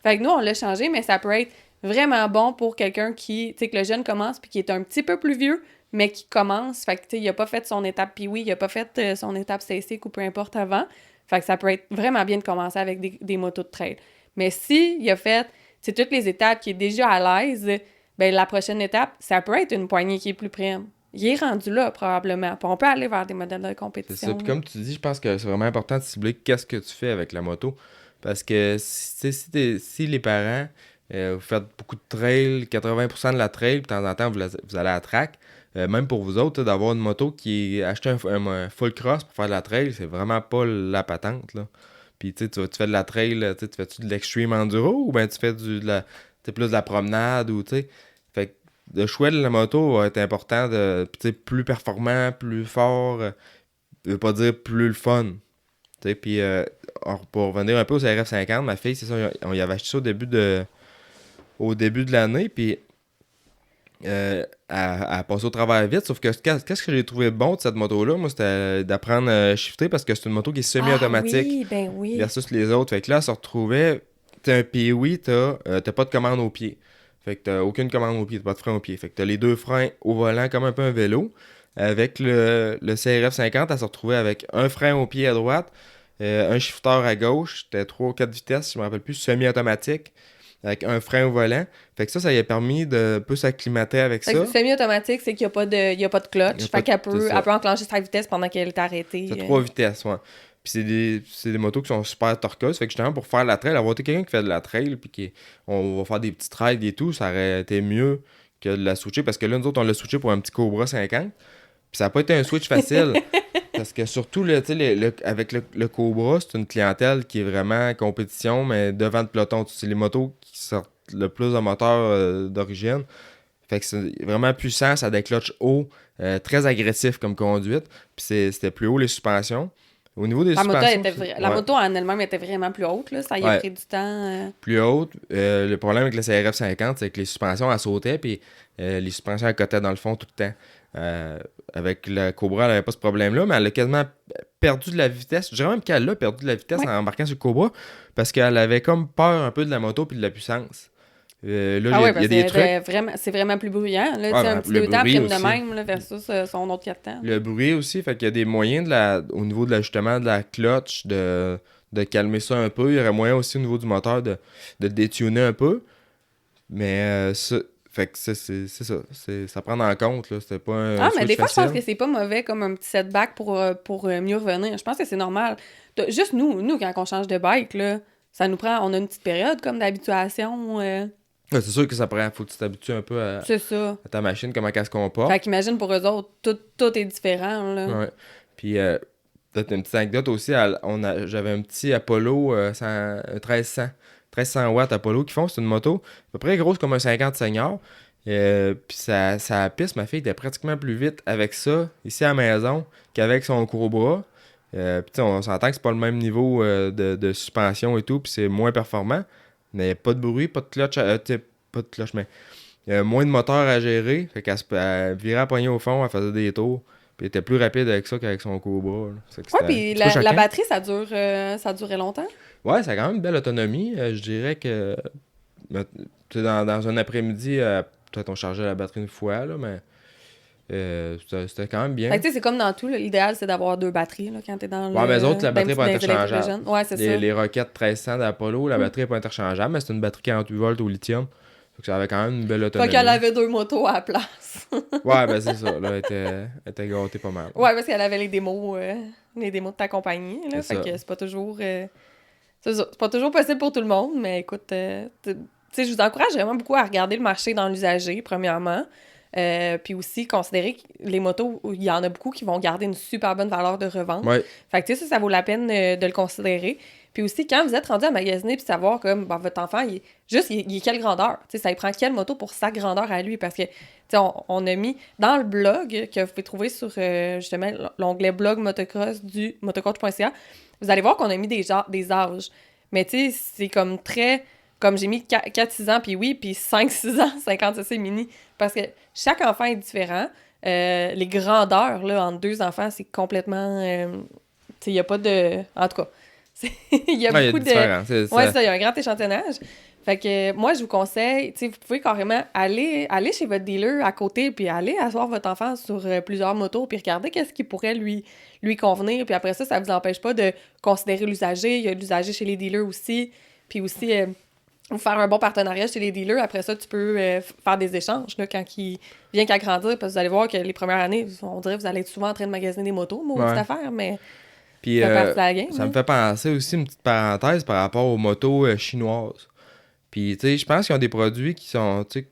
Fait que nous, on l'a changé, mais ça peut être vraiment bon pour quelqu'un qui, tu sais, que le jeune commence puis qui est un petit peu plus vieux, mais qui commence. Fait que, tu sais, il a pas fait son étape Pee-wee, il a pas fait son étape CC ou peu importe avant. Fait que ça peut être vraiment bien de commencer avec des motos de trail. Mais si il a fait, tu sais, toutes les étapes qui est déjà à l'aise, ben la prochaine étape, ça peut être une poignée qui est plus prime. Il est rendu là, probablement. Puis on peut aller vers des modèles de C'est compétition. ça. Puis comme tu dis, je pense que c'est vraiment important de cibler qu'est-ce que tu fais avec la moto. Parce que si les parents, vous faites beaucoup de trail, 80% de la trail, puis de temps en temps, vous allez à la track, même pour vous autres, d'avoir une moto qui est acheter un full cross pour faire de la trail, c'est vraiment pas la patente, là. Puis tu fais de la trail, tu fais-tu de l'extreme enduro ou bien tu fais plus de la promenade ou tu sais. Fait que le choix de la moto va être important, plus performant, plus fort, veut pas dire plus le fun. Puis pour revenir un peu au CRF 50, ma fille, c'est ça, on y avait acheté ça au début de l'année, puis elle a passé au travers vite, sauf que qu'est-ce que j'ai trouvé bon de cette moto-là, moi, c'était d'apprendre à shifter parce que c'est une moto qui est semi-automatique oui, ben oui. versus les autres. Fait que là, elle se retrouvait, t'as un Pee-wee, t'as pas de commande au pied. Fait que t'as aucune commande au pied, t'as pas de frein au pied. Fait que t'as les deux freins au volant comme un peu un vélo. Avec le CRF 50, elle se retrouvait avec un frein au pied à droite, un shifter à gauche, c'était 3 ou 4 vitesses, je me rappelle plus, semi-automatique, avec un frein au volant. Fait que ça lui a permis de peu s'acclimater avec Fait ça. que semi-automatique, c'est qu'il n'y a pas de clutch. Fait qu'elle peut enclencher sa vitesse pendant qu'elle est arrêtée. C'est 3 vitesses, ouais. Puis c'est des motos qui sont super torqueuses. Fait que justement, pour faire la trail, avoir été quelqu'un qui fait de la trail, puis on va faire des petits trails et tout, ça aurait été mieux que de la switcher. Parce que là, nous autres, on l'a switché pour un petit Cobra 50. Puis ça n'a pas été un switch facile. Parce que surtout, avec le Cobra, c'est une clientèle qui est vraiment en compétition, mais devant le peloton. C'est les motos qui sortent le plus de moteurs d'origine. Fait que c'est vraiment puissant, ça a des clutches hauts, très agressif comme conduite. Puis c'était plus haut les suspensions. Au niveau des suspensions... La moto en elle-même était vraiment plus haute, là. Ça y a pris du temps. Plus haute. Le problème avec le CRF 50, c'est que les suspensions, elles sautaient, puis les suspensions, elles cotaient dans le fond tout le temps. Avec la Cobra, elle n'avait pas ce problème-là, mais elle a quasiment perdu de la vitesse. Je dirais même qu'elle a perdu de la vitesse en embarquant sur le Cobra, parce qu'elle avait comme peur un peu de la moto puis de la puissance. Là, il y a des trucs. C'est vraiment plus bruyant. Là, un petit deux-temps prime de même là, versus son autre 4 temps. Le bruit aussi, fait qu'il y a des moyens au niveau de l'ajustement de la clutch de calmer ça un peu. Il y aurait moyen aussi au niveau du moteur de détuner un peu. Mais fait que c'est ça. Ça prend en compte. Là. C'était pas un mais des fois, facile. je pense que c'est pas mauvais comme un petit setback pour mieux revenir. Je pense que c'est normal. Juste nous, quand on change de bike, là, ça nous prend. On a une petite période comme d'habituation. Ouais, c'est sûr que ça prend. Faut que tu t'habitues un peu à ta machine, comment elle se comporte. Fait qu'imagine pour eux autres, tout est différent. Là. Ouais. Puis, peut-être une petite anecdote aussi. J'avais un petit Apollo 1300 watts Apollo qui font. C'est une moto à peu près grosse comme un 50 senior. Puis, sa piste, ma fille était pratiquement plus vite avec ça, ici à la maison, qu'avec son Cobra. Puis, on s'entend que c'est pas le même niveau de suspension et tout, puis c'est moins performant. Mais pas de bruit, pas de clutch, pas de clutch, mais moins de moteur à gérer. Fait qu'elle virait à poigner au fond, elle faisait des tours. Puis elle était plus rapide avec ça qu'avec son Cobra. Ouais, puis la batterie, ça durait longtemps? Ouais, ça a quand même une belle autonomie. Je dirais que dans un après-midi, peut-être on chargeait la batterie une fois, là, mais c'était quand même bien. Fait que tu sais, c'est comme dans tout, là, l'idéal, c'est d'avoir 2 batteries là, quand t'es dans le... Ouais, mais les autres, la batterie n'est pas interchangeable. Ouais, c'est ça. Les Rocket 1300 d'Apollo, la batterie n'est pas interchangeable, mais c'est une batterie 48 volts au lithium. Donc ça avait quand même une belle autonomie. Fait qu'elle avait 2 motos à la place. Ouais, ben c'est ça. Là, elle était gâtée pas mal. Ouais, parce qu'elle avait les démos de ta compagnie. Là, fait que c'est pas toujours... c'est pas toujours possible pour tout le monde, mais écoute, tu sais, je vous encourage vraiment beaucoup à regarder le marché dans l'usager, premièrement. Puis aussi, considérer que les motos, il y en a beaucoup qui vont garder une super bonne valeur de revente. Ouais. Fait que tu sais, ça vaut la peine de le considérer. Puis aussi, quand vous êtes rendu à magasiner puis savoir comme votre enfant, il est quelle grandeur? Tu sais, ça lui prend quelle moto pour sa grandeur à lui? Parce que, tu sais, on a mis dans le blog que vous pouvez trouver sur, justement, l'onglet blog motocross du motocoach.ca, vous allez voir qu'on a mis des âges. Mais tu sais, c'est comme très... Comme j'ai mis 4-6 ans, puis oui, puis 5-6 ans, 50cc mini. Parce que chaque enfant est différent. Les grandeurs, là, entre 2 enfants, c'est complètement... tu sais, il n'y a pas de... En tout cas, Il y a Ouais, il y a beaucoup de... différents. Ouais, c'est ça, il y a un grand échantillonnage. Fait que moi, je vous conseille, tu sais, vous pouvez carrément aller chez votre dealer à côté, puis aller asseoir votre enfant sur plusieurs motos, puis regarder qu'est-ce qui pourrait lui convenir. Puis après ça vous empêche pas de considérer l'usager. Il y a l'usager chez les dealers aussi. Puis aussi, vous faire un bon partenariat chez les dealers. Après ça, tu peux faire des échanges là, quand il vient qu'à grandir. Parce que vous allez voir que les premières années, on dirait que vous allez être souvent en train de magasiner des motos, maudite affaire, mais puis, ça fait partie de la game. ça me fait penser aussi une petite parenthèse par rapport aux motos chinoises. Puis, tu sais, je pense qu'ils ont des produits qui sont, tu sais,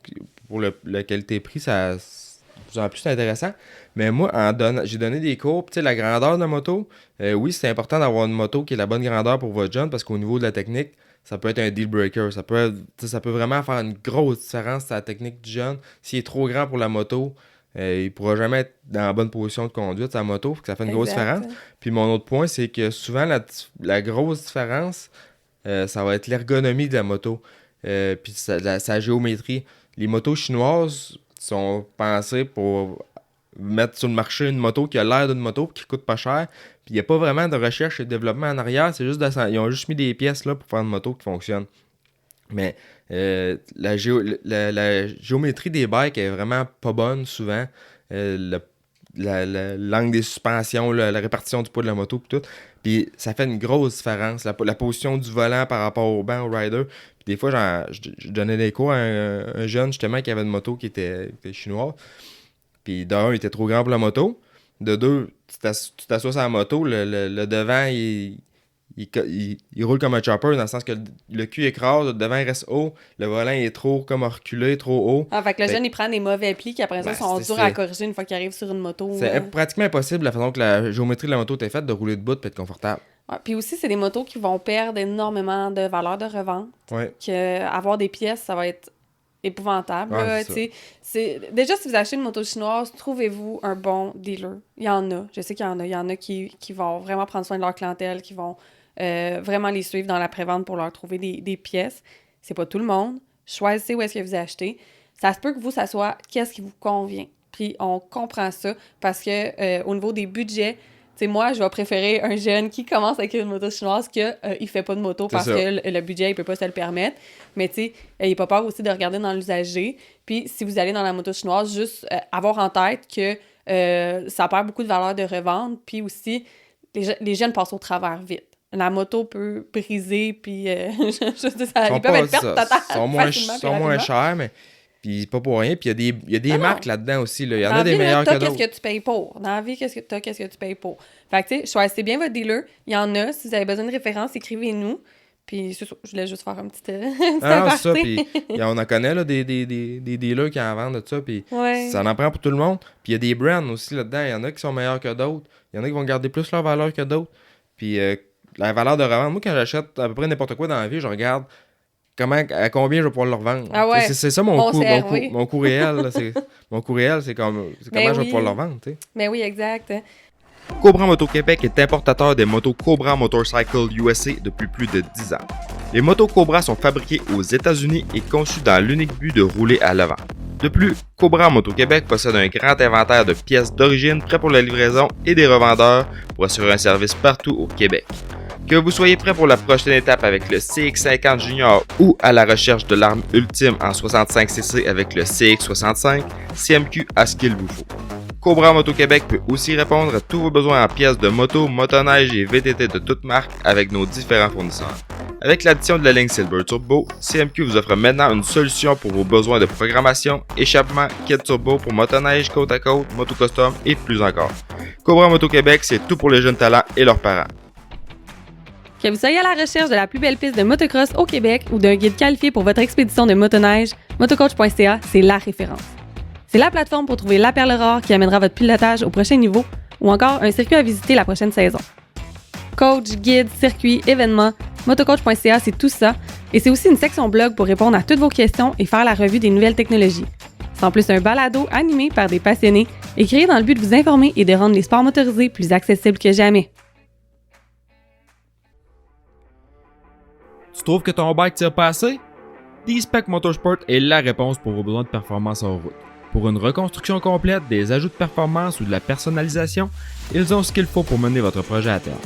pour la qualité-prix, ça c'est en plus intéressant. Mais moi, j'ai donné des cours, tu sais, la grandeur de la moto, oui, c'est important d'avoir une moto qui est la bonne grandeur pour votre jeune, parce qu'au niveau de la technique, ça peut être un deal breaker. Ça peut vraiment faire une grosse différence sur la technique du jeune. S'il est trop grand pour la moto, il pourra jamais être dans la bonne position de conduite sa moto, fait que ça fait une grosse différence. Puis mon autre point, c'est que souvent, la grosse différence, ça va être l'ergonomie de la moto. Puis sa géométrie. Les motos chinoises sont pensées pour mettre sur le marché une moto qui a l'air d'une moto qui coûte pas cher. Puis il n'y a pas vraiment de recherche et de développement en arrière. C'est juste ils ont juste mis des pièces là pour faire une moto qui fonctionne. Mais la géométrie des bikes est vraiment pas bonne souvent. L'angle des suspensions, la répartition du poids de la moto, puis tout. Puis ça fait une grosse différence. La position du volant par rapport au banc, au rider. Puis des fois, je donnais des cours à un jeune justement qui avait une moto qui était chinoise. Puis d'un, il était trop grand pour la moto. De deux, tu t'assois sur la moto, le devant, il roule comme un chopper dans le sens que le cul écrase, le devant il reste haut, le volant il est trop comme reculé, trop haut. Ah, fait que le jeune il prend des mauvais plis qui après ça sont durs à corriger une fois qu'il arrive sur une moto. C'est pratiquement impossible la façon que la géométrie de la moto est faite de rouler debout et être confortable. Ouais, puis aussi, c'est des motos qui vont perdre énormément de valeur de revente. Ouais. Avoir des pièces, ça va être épouvantable. Ouais, là, déjà, si vous achetez une moto chinoise, trouvez-vous un bon dealer. Il y en a. Je sais qu'il y en a. Il y en a qui vont vraiment prendre soin de leur clientèle, qui vont vraiment les suivre dans la prévente pour leur trouver des pièces. C'est pas tout le monde. Choisissez où est-ce que vous achetez. Ça se peut que vous, ça soit qu'est-ce qui vous convient. Puis on comprend ça parce que au niveau des budgets, tu sais, moi, je vais préférer un jeune qui commence avec une moto chinoise qu'il fait pas de moto parce que le budget, il peut pas se le permettre. Mais tu sais, il pas peur aussi de regarder dans l'usager. Puis si vous allez dans la moto chinoise, juste avoir en tête que ça perd beaucoup de valeur de revente. Puis aussi, les jeunes passent au travers vite. La moto peut briser, puis ils peuvent être pertes totales. Ils sont moins chers, mais puis pas pour rien. Puis il y a des marques là-dedans aussi. Là. Il y en a des meilleurs que d'autres. Qu'est-ce que tu payes pour? Dans la vie, qu'est-ce que tu payes pour? Fait que, tu sais, choisissez bien votre dealer. Il y en a. Si vous avez besoin de références, écrivez-nous. Puis, c'est ça. Je voulais juste faire un petit c'est ça. Puis, on en connaît, là, des dealers qui en vendent de ça. Puis, ça en prend pour tout le monde. Puis, il y a des brands aussi là-dedans. Il y en a qui sont meilleurs que d'autres. Il y en a qui vont garder plus leur valeur que d'autres. Puis, la valeur de revente, moi, quand j'achète à peu près n'importe quoi dans la vie, je regarde à combien je vais pouvoir le revendre. Ah ouais. C'est ça mon coût réel. Là, mon coût réel, c'est comment je vais pouvoir le revendre. T'sais. Mais oui, exact. Cobra Moto Québec est importateur des motos Cobra Motorcycle USA depuis plus de 10 ans. Les motos Cobra sont fabriquées aux États-Unis et conçues dans l'unique but de rouler à l'avant. De plus, Cobra Moto Québec possède un grand inventaire de pièces d'origine prêts pour la livraison et des revendeurs pour assurer un service partout au Québec. Que vous soyez prêt pour la prochaine étape avec le CX50 Junior ou à la recherche de l'arme ultime en 65cc avec le CX65, CMQ a ce qu'il vous faut. Cobra Moto Québec peut aussi répondre à tous vos besoins en pièces de moto, motoneige et VTT de toutes marques avec nos différents fournisseurs. Avec l'addition de la ligne Silver Turbo, CMQ vous offre maintenant une solution pour vos besoins de programmation, échappement, kit turbo pour motoneige, côte à côte, moto custom et plus encore. Cobra Moto Québec, c'est tout pour les jeunes talents et leurs parents. Que vous soyez à la recherche de la plus belle piste de motocross au Québec ou d'un guide qualifié pour votre expédition de motoneige, motocoach.ca, c'est la référence. C'est la plateforme pour trouver la perle rare qui amènera votre pilotage au prochain niveau ou encore un circuit à visiter la prochaine saison. Coach, guide, circuit, événements, motocoach.ca, c'est tout ça. Et c'est aussi une section blog pour répondre à toutes vos questions et faire la revue des nouvelles technologies. C'est en plus un balado animé par des passionnés et créé dans le but de vous informer et de rendre les sports motorisés plus accessibles que jamais. Tu trouves que ton bike tire pas assez? D-Spec Motorsport est la réponse pour vos besoins de performance en route. Pour une reconstruction complète, des ajouts de performance ou de la personnalisation, ils ont ce qu'il faut pour mener votre projet à terme.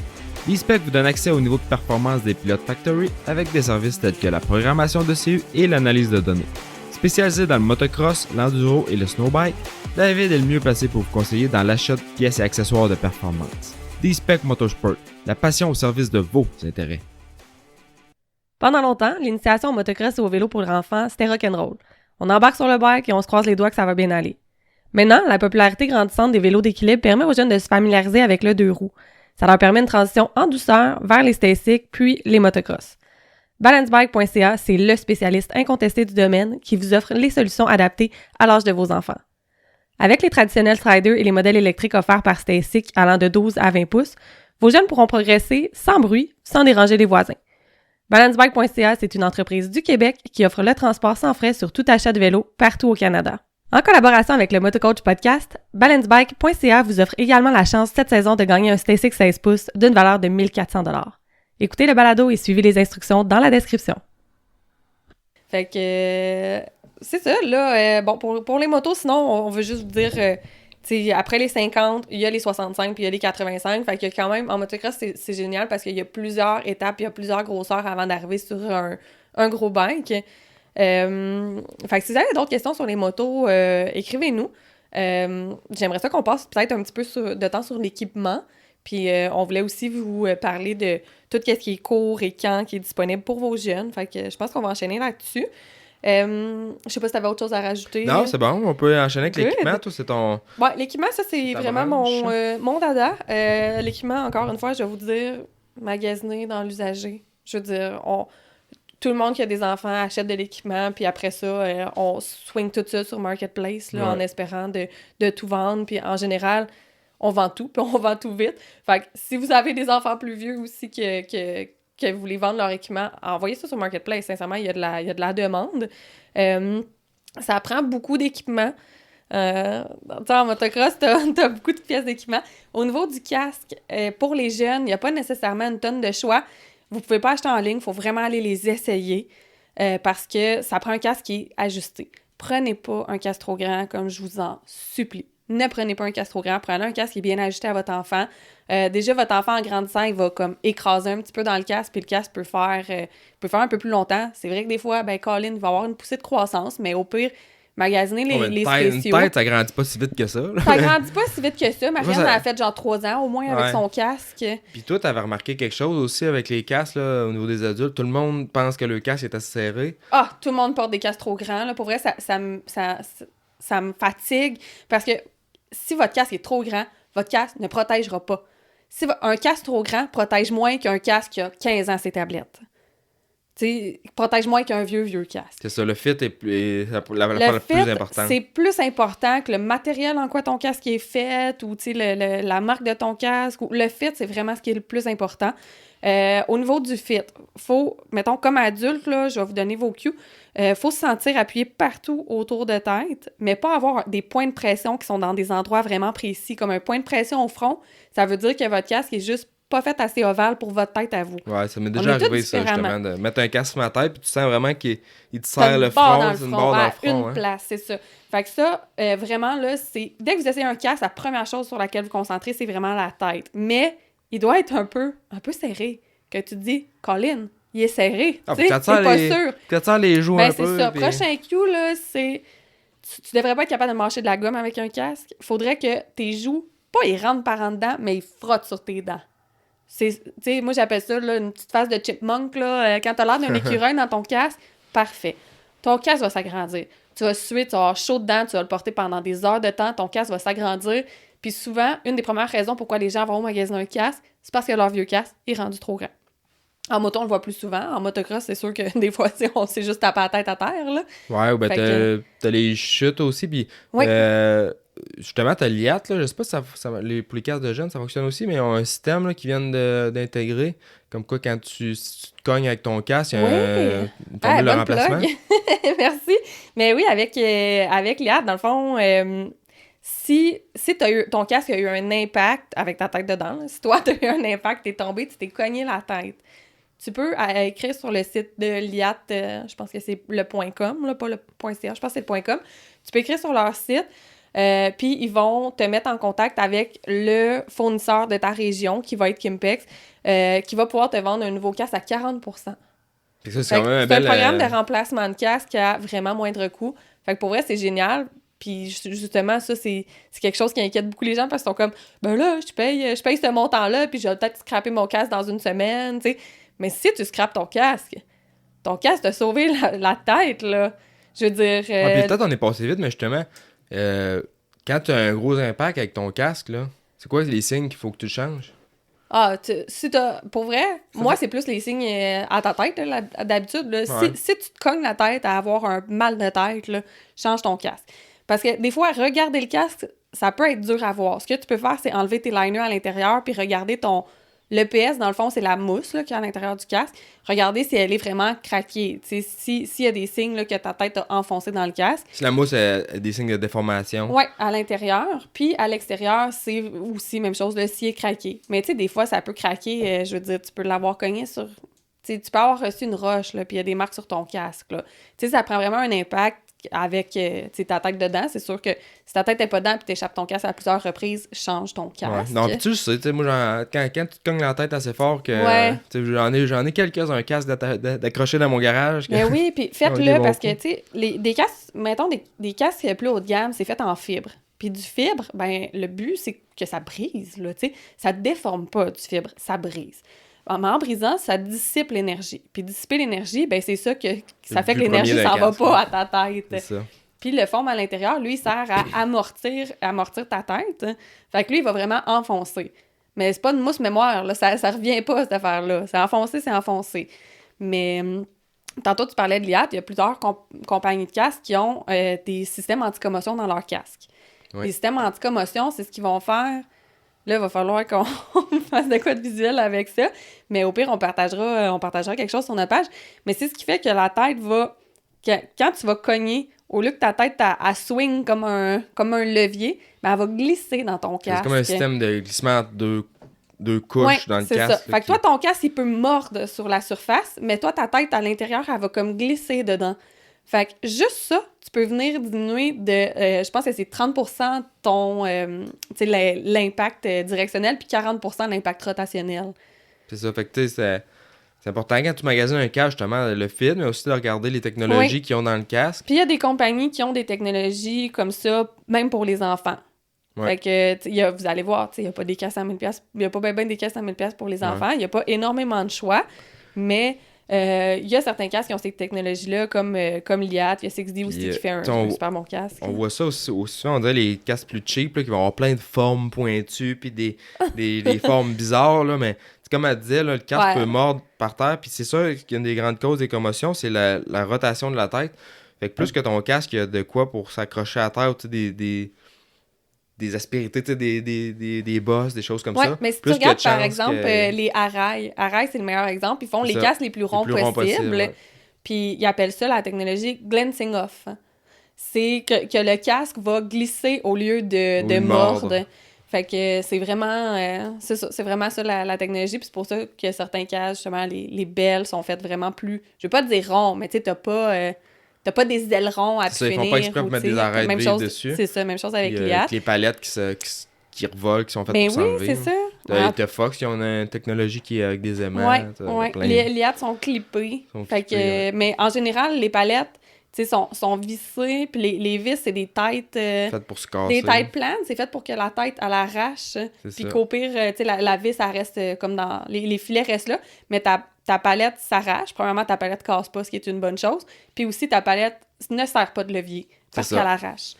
D-Spec vous donne accès au niveau de performance des pilotes Factory avec des services tels que la programmation de CU et l'analyse de données. Spécialisé dans le motocross, l'enduro et le snowbike, David est le mieux placé pour vous conseiller dans l'achat de pièces et accessoires de performance. D-Spec Motorsport, la passion au service de vos intérêts. Pendant longtemps, l'initiation au motocross et au vélo pour enfants, c'était rock'n'roll. On embarque sur le bike et on se croise les doigts que ça va bien aller. Maintenant, la popularité grandissante des vélos d'équilibre permet aux jeunes de se familiariser avec le 2 roues. Ça leur permet une transition en douceur vers les stasics puis les motocross. Balancebike.ca, c'est le spécialiste incontesté du domaine qui vous offre les solutions adaptées à l'âge de vos enfants. Avec les traditionnels Striders et les modèles électriques offerts par Stasic allant de 12 à 20 pouces, vos jeunes pourront progresser sans bruit, sans déranger les voisins. Balancebike.ca, c'est une entreprise du Québec qui offre le transport sans frais sur tout achat de vélo partout au Canada. En collaboration avec le Motocoach Podcast, Balancebike.ca vous offre également la chance cette saison de gagner un Stasic 16 pouces d'une valeur de 1400 $. Écoutez le balado et suivez les instructions dans la description. Fait que c'est ça, là. Bon, pour les motos, sinon, on veut juste vous dire, tu sais, après les 50, il y a les 65 puis il y a les 85. Fait que quand même, en motocross, c'est génial parce qu'il y a plusieurs étapes, il y a plusieurs grosseurs avant d'arriver sur un gros bike. Fait que si vous avez d'autres questions sur les motos, écrivez-nous. J'aimerais ça qu'on passe peut-être un petit peu de temps sur l'équipement. Puis on voulait aussi vous parler de tout ce qui est court et quand qui est disponible pour vos jeunes. Fait que je pense qu'on va enchaîner là-dessus. Je sais pas si t'avais autre chose à rajouter. Non, c'est bon. On peut enchaîner avec Good. l'équipement. Toi, c'est ton... Ouais, l'équipement, ça, c'est vraiment mon dada. L'équipement, encore une fois, je vais vous dire, magasiner dans l'usager. Je veux dire, tout le monde qui a des enfants achète de l'équipement, puis après ça, on swing tout ça sur Marketplace, là, en espérant de tout vendre. Puis en général, on vend tout, puis on vend tout vite. Fait que si vous avez des enfants plus vieux aussi que vous voulez vendre leur équipement, envoyez ça sur Marketplace. Sincèrement, il y a de la demande. Ça prend beaucoup d'équipement. En motocross, t'as beaucoup de pièces d'équipement. Au niveau du casque, pour les jeunes, il n'y a pas nécessairement une tonne de choix. Vous pouvez pas acheter en ligne, il faut vraiment aller les essayer parce que ça prend un casque qui est ajusté. Prenez pas un casque trop grand, comme je vous en supplie. Ne prenez pas un casque trop grand, prenez un casque qui est bien ajusté à votre enfant. Déjà, votre enfant en grandissant, il va comme écraser un petit peu dans le casque, puis le casque peut faire un peu plus longtemps. C'est vrai que des fois, Colin va avoir une poussée de croissance, mais au pire, magasiner les spéciaux. Une tête, ça grandit pas si vite que ça. Là. Ça grandit pas si vite que ça. Marianne a fait genre 3 ans au moins avec son casque. Puis toi, t'avais remarqué quelque chose aussi avec les casques là, au niveau des adultes. Tout le monde pense que le casque est assez serré. Ah, tout le monde porte des casques trop grands. Là. Pour vrai, ça me fatigue parce que si votre casque est trop grand, votre casque ne protégera pas. Si un casque trop grand protège moins qu'un casque qui a 15 ans ses tablettes. Tu protège moins qu'un vieux casque. C'est ça, le fit est la plus importante. C'est plus important que le matériel en quoi ton casque est fait ou la marque de ton casque. Le fit, c'est vraiment ce qui est le plus important. Au niveau du fit, faut, mettons, comme adulte, là, je vais vous donner vos cues, faut se sentir appuyé partout autour de tête, mais pas avoir des points de pression qui sont dans des endroits vraiment précis. Comme un point de pression au front, ça veut dire que votre casque est juste pas fait assez ovale pour votre tête à vous. Ouais, ça m'est déjà arrivé, ça, justement, de mettre un casque sur ma tête, puis tu sens vraiment qu'il te serre le front, c'est une barre dans le front. Une place, c'est ça. Fait que ça, vraiment, là, c'est... Dès que vous essayez un casque, la première chose sur laquelle vous concentrez, c'est vraiment la tête. Mais il doit être un peu serré. Que tu te dis, Colin, il est serré. Tu sais, c'est pas sûr. Quand tu sens les joues un peu. C'est ça. Puis... Prochain cue, là, c'est... Tu devrais pas être capable de mâcher de la gomme avec un casque. Il faudrait que tes joues, pas ils rentrent par en dedans, mais ils frottent sur tes dents. Moi, j'appelle ça là, une petite face de chipmunk. Là, quand t'as l'air d'un écureuil dans ton casque, parfait. Ton casque va s'agrandir. Tu vas suer, tu vas avoir chaud dedans, tu vas le porter pendant des heures de temps, ton casque va s'agrandir. Puis souvent, une des premières raisons pourquoi les gens vont au magasin un casque, c'est parce que leur vieux casque est rendu trop grand. En moto, on le voit plus souvent. En motocross, c'est sûr que des fois, on s'est juste tapé la tête à terre. Là. Ouais, ben t'as les chutes aussi. Puis justement, t'as l'IAT, là, je sais pas si pour les casques de jeunes, ça fonctionne aussi, mais ils ont un système là, qui viennent d'intégrer. Comme quoi, quand tu te cognes avec ton casque, il y a une formule de remplacement. Merci. Mais oui, avec l'IAT, dans le fond, si ton casque a eu un impact avec ta tête dedans, là, si toi, tu as eu un impact, t'es tombé, tu t'es cogné la tête, tu peux écrire sur le site de l'IAT, je pense que c'est le .com, là, pas le .ca, je pense que c'est le .com. Tu peux écrire sur leur site. Puis ils vont te mettre en contact avec le fournisseur de ta région, qui va être Kimpex, qui va pouvoir te vendre un nouveau casque à 40%. Fait que ça, c'est Fait quand que même un c'est bel... un programme de remplacement de casque à vraiment moindre coût. Fait que pour vrai, c'est génial. Puis justement, ça, c'est quelque chose qui inquiète beaucoup les gens parce qu'ils sont comme, ben là, je paye ce montant-là, puis je vais peut-être scraper mon casque dans une semaine, tu sais. Mais si tu scrapes ton casque t'a sauvé la tête, là. Je veux dire... Puis peut-être on est passé vite, mais justement, quand tu as un gros impact avec ton casque, là, c'est quoi les signes qu'il faut que tu changes? Si t'as... Pour vrai, moi, c'est plus les signes à ta tête, là, d'habitude. Là. Ouais. Si tu te cognes la tête à avoir un mal de tête, là, change ton casque. Parce que des fois, regarder le casque, ça peut être dur à voir. Ce que tu peux faire, c'est enlever tes liners à l'intérieur puis regarder ton... L'EPS, dans le fond, c'est la mousse là, qui est à l'intérieur du casque. Regardez si elle est vraiment craquée. S'il y a des signes là, que ta tête a enfoncé dans le casque. Si la mousse a des signes de déformation. Oui, à l'intérieur. Puis à l'extérieur, c'est aussi même chose, le si est craqué. Mais tu sais, des fois, ça peut craquer. Je veux dire, tu peux l'avoir cogné sur... Tu peux avoir reçu une roche, là, puis il y a des marques sur ton casque. Tu sais, ça prend vraiment un impact avec ta tête dedans. C'est sûr que si ta tête n'est pas dedans et tu échappes ton casque à plusieurs reprises, change ton casque. Ouais. Non, puis tu sais, moi, quand tu te cognes la tête assez fort, que j'en ai quelques un casque d'accroché dans mon garage. Mais oui, puis faites-le parce que, tu sais, des casques, mettons, des casques plus haut de gamme, c'est fait en fibre. Puis du fibre, ben le but, c'est que ça brise, là, tu sais. Ça déforme pas du fibre, ça brise. En brisant, ça dissipe l'énergie. Puis dissiper l'énergie, ben c'est ça que ça fait que l'énergie s'en va pas à ta tête. C'est ça. Puis le foam à l'intérieur, lui, il sert à amortir ta tête. Fait que lui, il va vraiment enfoncer. Mais c'est pas une mousse mémoire, là. Ça revient pas, cette affaire-là. C'est enfoncé. Mais tantôt, tu parlais de l'IAT. Il y a plusieurs compagnies de casques qui ont des systèmes anti-commotion dans leur casque. Oui. Les systèmes anti-commotion, c'est ce qu'ils vont faire. Là, il va falloir qu'on fasse de quoi de visuel avec ça. Mais au pire, on partagera quelque chose sur notre page. Mais c'est ce qui fait que la tête va... Quand tu vas cogner, au lieu que ta tête, elle swing comme un levier, ben elle va glisser dans ton casque. C'est comme un système de glissement entre deux couches dans le casque. Ça. Fait que toi, ton casque, il peut mordre sur la surface, mais toi, ta tête, à l'intérieur, elle va comme glisser dedans. Fait que juste ça, tu peux venir diminuer de, je pense que c'est 30% ton, l'impact directionnel, puis 40% l'impact rotationnel. C'est ça, fait que tu sais, c'est important quand tu magasines un casque, justement, le fit, mais aussi de regarder les technologies qu'ils ont dans le casque. Puis il y a des compagnies qui ont des technologies comme ça, même pour les enfants. Ouais. Fait que, vous allez voir, il n'y a pas des casques à 1000$, il n'y a pas bien des casques à 1000$ pour les enfants, il n'y a pas énormément de choix, mais... il y a certains casques qui ont ces technologies-là, comme l'IAT, il y a 6D aussi qui fait un super bon casque. On voit ça aussi on dirait les casques plus cheap, là, qui vont avoir plein de formes pointues, puis des formes bizarres, là, mais comme elle disait, là, le casque peut mordre par terre, puis c'est ça qu'une des grandes causes des commotions, c'est la rotation de la tête. Fait que plus que ton casque, il y a de quoi pour s'accrocher à terre, tu sais, des aspérités, des bosses, des choses comme ça. Oui, mais si tu regardes, par exemple, les Arai, c'est le meilleur exemple. Ils font les casques les plus ronds possibles. Ouais. Puis ils appellent ça la technologie glancing off. C'est que le casque va glisser au lieu de mordre. Fait que c'est vraiment c'est vraiment ça la technologie. Puis c'est pour ça que certains casques, justement, les belles sont faites vraiment plus... Je veux pas dire ronds, mais tu sais, t'as pas des ailerons à finir. Ils font pas exprès pour mettre des arêtes vives dessus. C'est ça, même chose avec l'IAT. Avec les palettes qui revolent, qui sont faites pour s'enlever. Oui, c'est ça. T'as Fox, qui ont une technologie qui est avec des aimants. Oui. Les l'IAT sont clippés. Mais en général, les palettes sont vissées, puis les vis, c'est des têtes... faites pour se casser. Des têtes planes, c'est fait pour que la tête, elle arrache, puis qu'au pire, la vis, elle reste comme dans... Les filets restent là, mais ta palette s'arrache. Premièrement, ta palette casse pas, ce qui est une bonne chose. Puis aussi, ta palette ne sert pas de levier parce qu'elle arrache.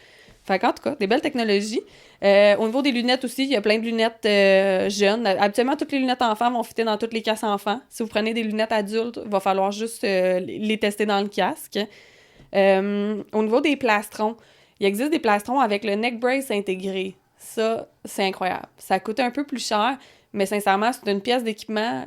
Fait qu'en tout cas, des belles technologies. Au niveau des lunettes aussi, il y a plein de lunettes jeunes. Habituellement, toutes les lunettes enfants vont fitter dans toutes les casques enfants. Si vous prenez des lunettes adultes, il va falloir juste les tester dans le casque. Au niveau des plastrons, il existe des plastrons avec le neck brace intégré. Ça, c'est incroyable. Ça coûte un peu plus cher, mais sincèrement, c'est une pièce d'équipement...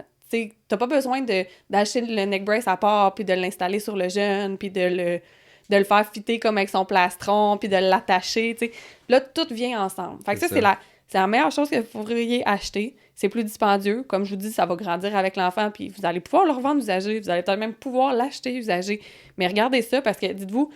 T'as pas besoin d'acheter le neck brace à part, puis de l'installer sur le jeune, puis de le faire fitter comme avec son plastron, puis de l'attacher, t'sais. Là, tout vient ensemble. Fait que ça, c'est la meilleure chose que vous pourriez acheter. C'est plus dispendieux. Comme je vous dis, ça va grandir avec l'enfant, puis vous allez pouvoir le revendre usagé. Vous allez peut-être même pouvoir l'acheter usagé. Mais regardez ça, parce que, dites-vous,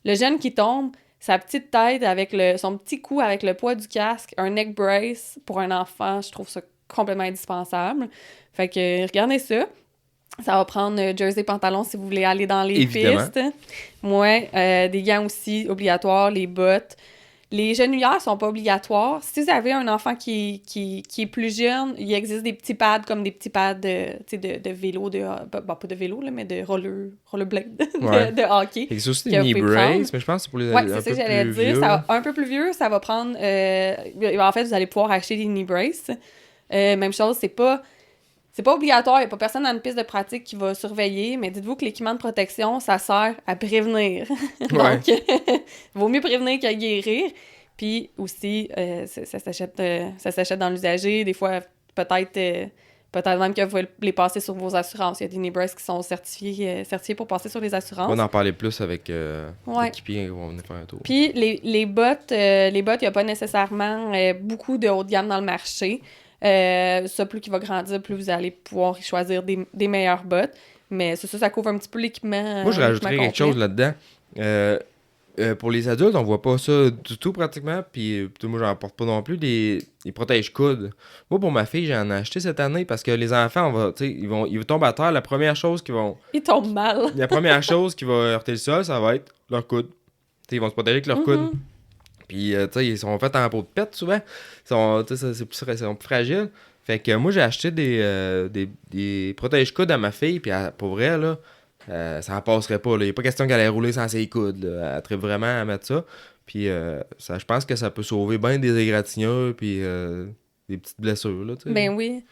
le jeune qui tombe, sa petite tête avec son petit cou avec le poids du casque, un neck brace pour un enfant, je trouve ça complètement indispensable. Fait que regardez ça. Ça va prendre jersey pantalon si vous voulez aller dans les pistes. Ouais, des gants aussi obligatoires, les bottes. Les genouillères sont pas obligatoires. Si vous avez un enfant qui est plus jeune, il existe des petits pads comme des petits pads de vélo, pas de vélo, là, mais de rollerblade, de hockey. Il existe aussi des knee brace, mais je pense que c'est pour les ouais, c'est ça que j'allais dire. Ça va, un peu plus vieux, ça va prendre... en fait, vous allez pouvoir acheter des knee braces. Même chose, c'est pas obligatoire, il n'y a pas personne dans une piste de pratique qui va surveiller, mais dites-vous que l'équipement de protection, ça sert à prévenir. Donc, il vaut mieux prévenir que guérir. Puis aussi, ça s'achète dans l'usager. Des fois, peut-être même que vous pouvez les passer sur vos assurances. Il y a des knee braces qui sont certifiés pour passer sur les assurances. On va en parler plus avec l'équipier qui va venir faire un tour. Puis les bottes, il n'y a pas nécessairement beaucoup de haut de gamme dans le marché. Ça, plus qu'il va grandir, plus vous allez pouvoir y choisir des meilleures bottes. Mais c'est ça couvre un petit peu l'équipement. Moi, je rajouterais quelque chose là-dedans. Pour les adultes, on voit pas ça du tout pratiquement. Puis moi, j'en porte pas non plus. Des protège-coudes. Moi, pour ma fille, j'en ai acheté cette année parce que les enfants, ils tombent à terre. La première chose qu'ils vont... Ils tombent mal. La première chose qui va heurter le sol, ça va être leur coude. T'sais, ils vont se protéger avec leur coude. Puis, ils sont faits en peau de pète souvent. Ils sont plus fragiles. Fait que moi, j'ai acheté des protège-coudes à ma fille. Puis, pour vrai, là, ça en passerait pas. Il n'y a pas question qu'elle aille rouler sans ses coudes. Là. Elle tripe vraiment à mettre ça. Puis, je pense que ça peut sauver bien des égratignures. Puis, des petites blessures. Là, ben oui.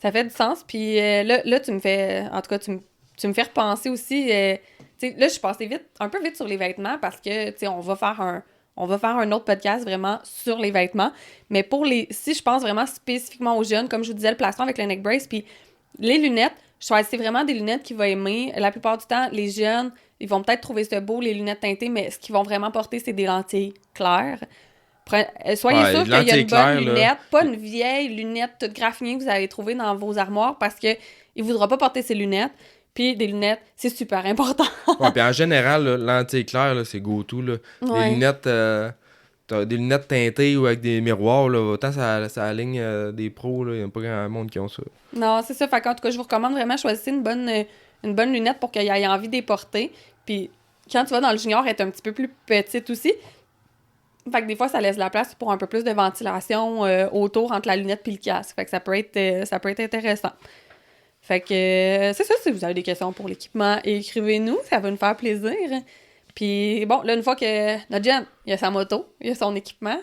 Ça fait du sens. Puis, là, tu me fais... En tout cas, tu me fais repenser aussi... là, je suis passée un peu vite sur les vêtements parce que, on va faire un autre podcast vraiment sur les vêtements. Mais si je pense vraiment spécifiquement aux jeunes, comme je vous disais, le plastron avec le neck brace, puis les lunettes, je choisis vraiment des lunettes qu'ils vont aimer. La plupart du temps, les jeunes, ils vont peut-être trouver ça beau, les lunettes teintées, mais ce qu'ils vont vraiment porter, c'est des lentilles claires. Soyez sûr qu'il y a une bonne lunette, pas une vieille lunette toute graffinée que vous allez trouver dans vos armoires parce qu'il ne voudra pas porter ses lunettes. Puis des lunettes, c'est super important. Ouais, puis en général, là, lentilles claires, là, c'est go-to. Là. Ouais. Les lunettes, t'as des lunettes teintées ou avec des miroirs, là, autant ça aligne des pros, il n'y a pas grand monde qui ont ça. Non, c'est ça. Fait qu'en tout cas, je vous recommande vraiment choisir une bonne lunette pour qu'il ait envie de les porter. Puis quand tu vas dans le junior, elle est un petit peu plus petite aussi. Fait que des fois, ça laisse la place pour un peu plus de ventilation autour entre la lunette et le casque. Fait que ça peut être intéressant. Fait que c'est ça, si vous avez des questions pour l'équipement, écrivez-nous, ça va nous faire plaisir. Puis bon, là, une fois que notre Jen, il a sa moto, il a son équipement,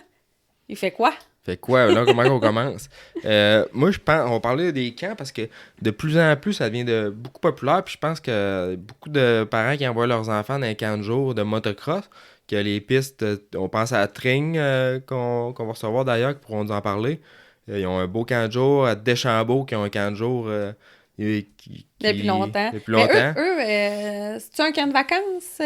il fait quoi? Fait quoi, là, comment on commence? Moi, je pense, on va parler des camps parce que de plus en plus, ça devient beaucoup populaire. Puis je pense que beaucoup de parents qui envoient leurs enfants dans les camps de jour de motocross, que les pistes, on pense à Tring, qu'on va recevoir d'ailleurs, qui pourront nous en parler. Ils ont un beau camp de jour, à Deschambault, qui ont un camp de jour... Depuis longtemps. Mais eux, c'est-tu un camp de vacances?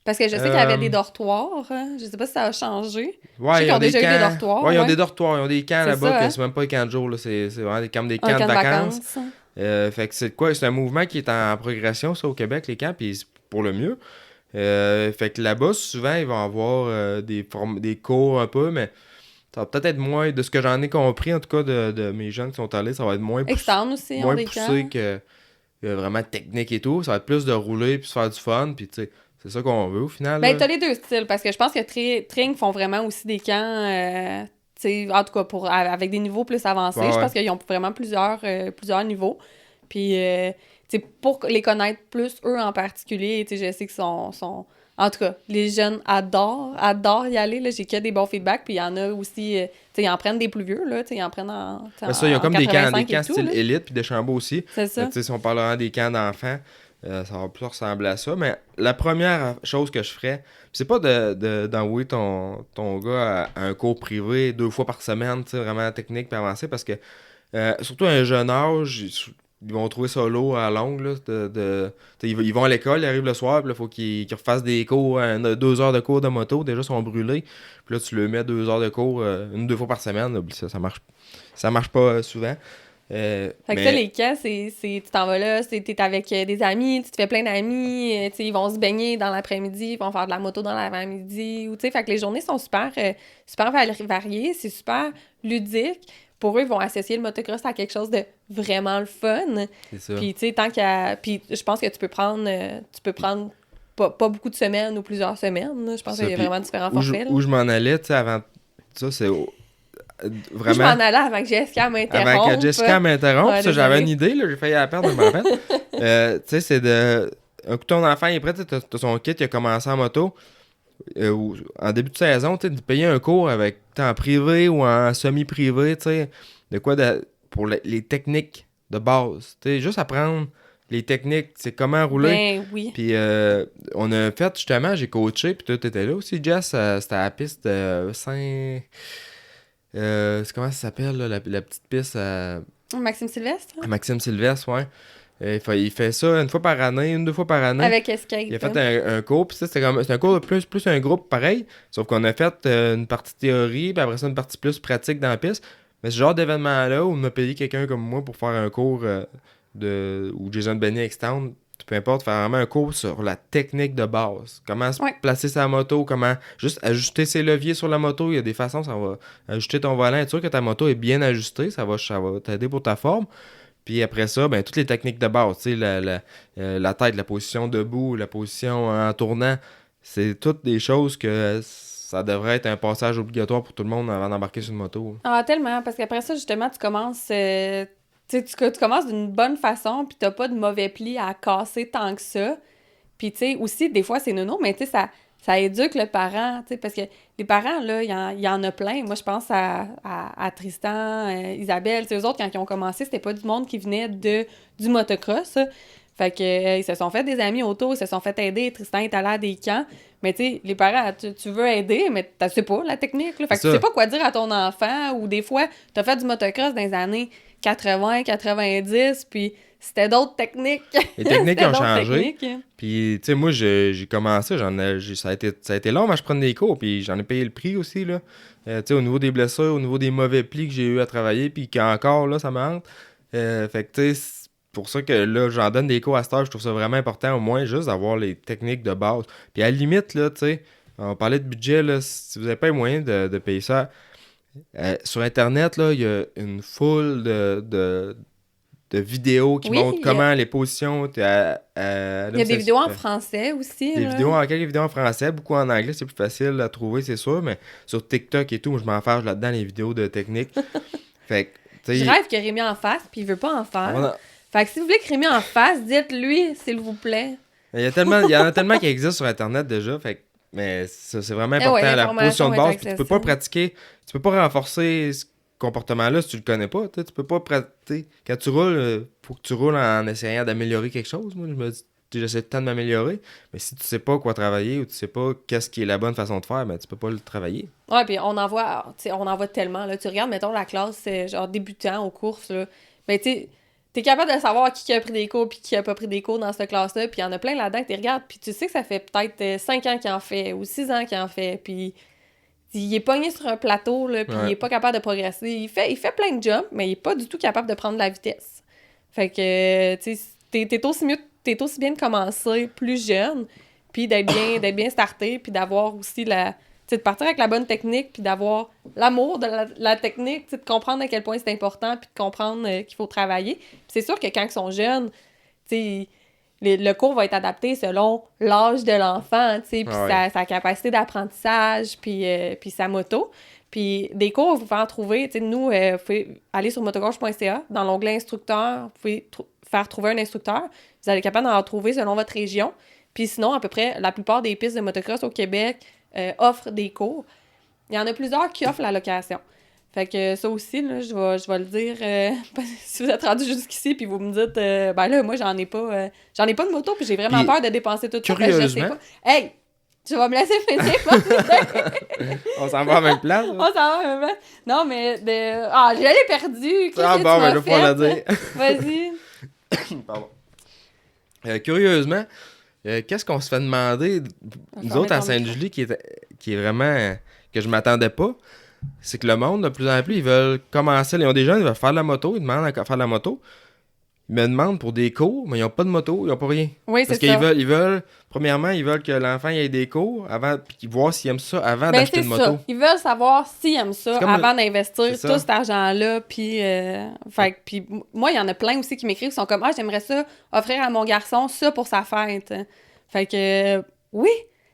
Parce que je sais qu'il y avait des dortoirs. Hein? Je sais pas si ça a changé. Ouais, ils ont déjà eu des dortoirs. Ouais, ils ont des dortoirs. Ils ont des camps là-bas, ça, que c'est même pas des camps de jour. Là. C'est vraiment des camps de vacances. Fait que c'est quoi? C'est un mouvement qui est en progression, ça, au Québec, les camps, puis c'est pour le mieux. Fait que là-bas, souvent, ils vont avoir des cours un peu, mais ça va peut-être être moins, de ce que j'en ai compris, en tout cas, de mes jeunes qui sont allés, ça va être moins aussi, moins poussé que vraiment technique et tout. Ça va être plus de rouler puis se faire du fun, puis tu sais, c'est ça qu'on veut au final. Ben, t'as les deux styles, parce que je pense que Tring font vraiment aussi des camps, en tout cas, avec des niveaux plus avancés. Je pense qu'ils ont vraiment plusieurs niveaux. Puis, pour les connaître plus, eux en particulier, je sais qu'ils sont... En tout cas, les jeunes adorent y aller. Là. J'ai que des bons feedbacks. Puis il y en a aussi, ils en prennent des plus vieux. Là, ils en prennent ça, ils ont comme des camps style là. élite, puis Deschambault aussi. C'est ça. Si on parle vraiment des camps d'enfants, ça va plus ressembler à ça. Mais la première chose que je ferais, c'est pas d'envoyer ton gars à un cours privé 2 fois par semaine, vraiment technique et avancé, parce que surtout à un jeune âge, ils vont trouver ça lourd à longue. Là, ils vont à l'école, ils arrivent le soir, puis il faut qu'ils refassent des cours, 2 heures de cours de moto, déjà ils sont brûlés. Puis là, tu le mets 2 heures de cours 1-2 fois par semaine, là, ça marche pas souvent. Fait que ça, les camps, tu t'en vas là, t'es avec des amis, tu te fais plein d'amis, tu sais, ils vont se baigner dans l'après-midi, ils vont faire de la moto dans l'avant-midi, ou tu sais, fait que les journées sont super variées, c'est super ludique. Pour eux, ils vont associer le motocross à quelque chose de vraiment le fun. C'est ça. Puis, tu sais, puis je pense que tu peux prendre pas beaucoup de semaines ou plusieurs semaines. Là. Je pense qu'il y a vraiment différents forfaits. Où je m'en allais, tu sais, avant ça, c'est vraiment... Je m'en allais avant que Jessica m'interrompe. Avant que Jessica m'interrompe, Ouais, ça, j'avais une désolée. idée, là, j'ai failli la perdre, je me rappelle. Tu sais, c'est de... Un coup, ton enfant il est prêt, t'as son kit, il a commencé en moto. En début de saison, tu sais, de payer un cours avec en privé ou en semi-privé, tu sais, de quoi pour les techniques de base. Tu sais, juste apprendre les techniques, c'est comment rouler. Ben oui. Puis on a fait, justement, j'ai coaché, puis toi, t'étais là aussi, Jess, c'était à la piste Saint... c'est comment ça s'appelle, là, la petite piste Maxime Sylvestre? à Maxime Sylvestre, ouais. Il fait ça une fois par année, deux fois par année. Avec Escape. Il a fait un cours, puis ça, c'est un cours plus un groupe pareil, sauf qu'on a fait une partie théorie, puis après ça, une partie plus pratique dans la piste. Mais ce genre d'événement-là, où on a payé quelqu'un comme moi pour faire un cours ou Jason Benny Extend, peu importe, faire vraiment un cours sur la technique de base. Comment se placer sa moto, comment juste ajuster ses leviers sur la moto. Il y a des façons, ça va ajuster ton volant, être sûr que ta moto est bien ajustée, ça va t'aider pour ta forme. Puis après ça, ben toutes les techniques de base, tu sais, la tête, la position debout, la position en tournant, c'est toutes des choses que ça devrait être un passage obligatoire pour tout le monde avant d'embarquer sur une moto. Ah, tellement, parce qu'après ça, justement, tu commences... tu commences d'une bonne façon, puis t'as pas de mauvais plis à casser tant que ça. Puis, tu sais, aussi, des fois, c'est nono, mais tu sais, ça éduque le parent, tu sais, parce que les parents, là, il y en a plein. Moi, je pense à Tristan, Isabelle, eux autres, quand ils ont commencé, c'était pas du monde qui venait du motocross. Fait que ils se sont fait des amis autour, ils se sont fait aider. Tristan est allé à des camps. Mais tu sais, les parents, tu veux aider, mais tu sais pas la technique. Là. Fait que tu sais pas quoi dire à ton enfant. Ou des fois, t'as fait du motocross dans les années 80, 90, puis c'était d'autres techniques. Les techniques ont changé. Puis, tu sais, moi, j'ai commencé, ça a été long, mais je prends des cours, puis j'en ai payé le prix aussi, là. Tu sais, au niveau des blessures, au niveau des mauvais plis que j'ai eu à travailler, puis qu'encore, là, ça me hante. Fait que, tu sais, c'est pour ça que, là, j'en donne des cours à cette heure, je trouve ça vraiment important, au moins, juste d'avoir les techniques de base. Puis, à la limite, là, tu sais, on parlait de budget, là, si vous n'avez pas les moyens de payer ça, sur Internet, là, il y a une foule de vidéos qui montrent comment les positions... il y a des vidéos en français aussi. Quelques vidéos en français, beaucoup en anglais, c'est plus facile à trouver, c'est sûr, mais sur TikTok et tout, moi, je m'enfarge là-dedans, les vidéos de technique. Fait que, je rêve que Rémi en fasse, puis il veut pas en faire. Fait que si vous voulez que Rémi en fasse, dites-lui, s'il vous plaît. Il y en a tellement qui existent sur Internet déjà, fait que, mais ça, c'est vraiment important, la position de base, puis tu peux pas pratiquer, tu peux pas renforcer ce comportement-là si tu le connais pas, tu peux pas pratiquer. Quand tu roules, faut que tu roules en essayant d'améliorer quelque chose. Moi, je me dis, j'essaie tout le temps de m'améliorer, mais si tu sais pas quoi travailler ou tu sais pas qu'est-ce qui est la bonne façon de faire, ben tu peux pas le travailler. Ouais, puis on en voit tellement, là. Tu regardes, mettons, la classe, genre débutant aux courses, là, ben tu sais, t'es capable de savoir qui a pris des cours puis qui a pas pris des cours dans cette classe-là, puis il y en a plein là-dedans que tu regardes, puis tu sais que ça fait peut-être 5 ans qu'il en fait, ou 6 ans qu'il en fait, puis il est pogné sur un plateau, là, puis il est pas capable de progresser. Il fait plein de jumps, mais il est pas du tout capable de prendre la vitesse. Fait que, tu sais, t'es aussi bien de commencer plus jeune, puis d'être bien starté, puis d'avoir aussi de partir avec la bonne technique, puis d'avoir l'amour de la technique, de comprendre à quel point c'est important, puis de comprendre qu'il faut travailler. Puis c'est sûr que quand ils sont jeunes, le cours va être adapté selon l'âge de l'enfant, puis sa capacité d'apprentissage, puis sa moto. Puis des cours, vous pouvez en trouver. Nous, vous pouvez aller sur motogauche.ca, dans l'onglet instructeur, vous pouvez faire trouver un instructeur. Vous allez être capable d'en trouver selon votre région. Puis sinon, à peu près, la plupart des pistes de motocross au Québec offrent des cours. Il y en a plusieurs qui offrent la location. Fait que ça aussi, là, je vais le dire, si vous êtes rendu jusqu'ici puis vous me dites, ben là, moi, j'en ai pas de moto puis j'ai vraiment peur de dépenser tout ça. Curieusement. Je sais pas. Hey! Tu vas me laisser finir. On s'en va à la même place. On s'en va à la même place. Non, mais je l'ai perdu. Qu'est-ce que tu m'as fait? Pas le dire. Vas-y. Pardon. Curieusement, qu'est-ce qu'on se fait demander, nous autres à Sainte-Julie, qui est vraiment... que je m'attendais pas. c'est que le monde, de plus en plus, ils veulent commencer. Ils ont des jeunes, ils veulent faire de la moto, ils demandent à faire de la moto. Ils me demandent pour des cours, mais ils n'ont pas de moto, ils n'ont pas rien. Oui, Parce c'est ça. qu'ils veulent, premièrement, ils veulent que l'enfant ait des cours avant, puis qu'ils voient s'il aime ça avant Ben, d'acheter c'est une ça. moto. Ils veulent savoir s'ils aiment ça C'est comme avant d'investir c'est tout ça. cet argent-là. Puis, puis moi, il y en a plein aussi qui m'écrivent, qui sont comme « Ah, j'aimerais ça offrir à mon garçon ça pour sa fête. » Fait que, oui,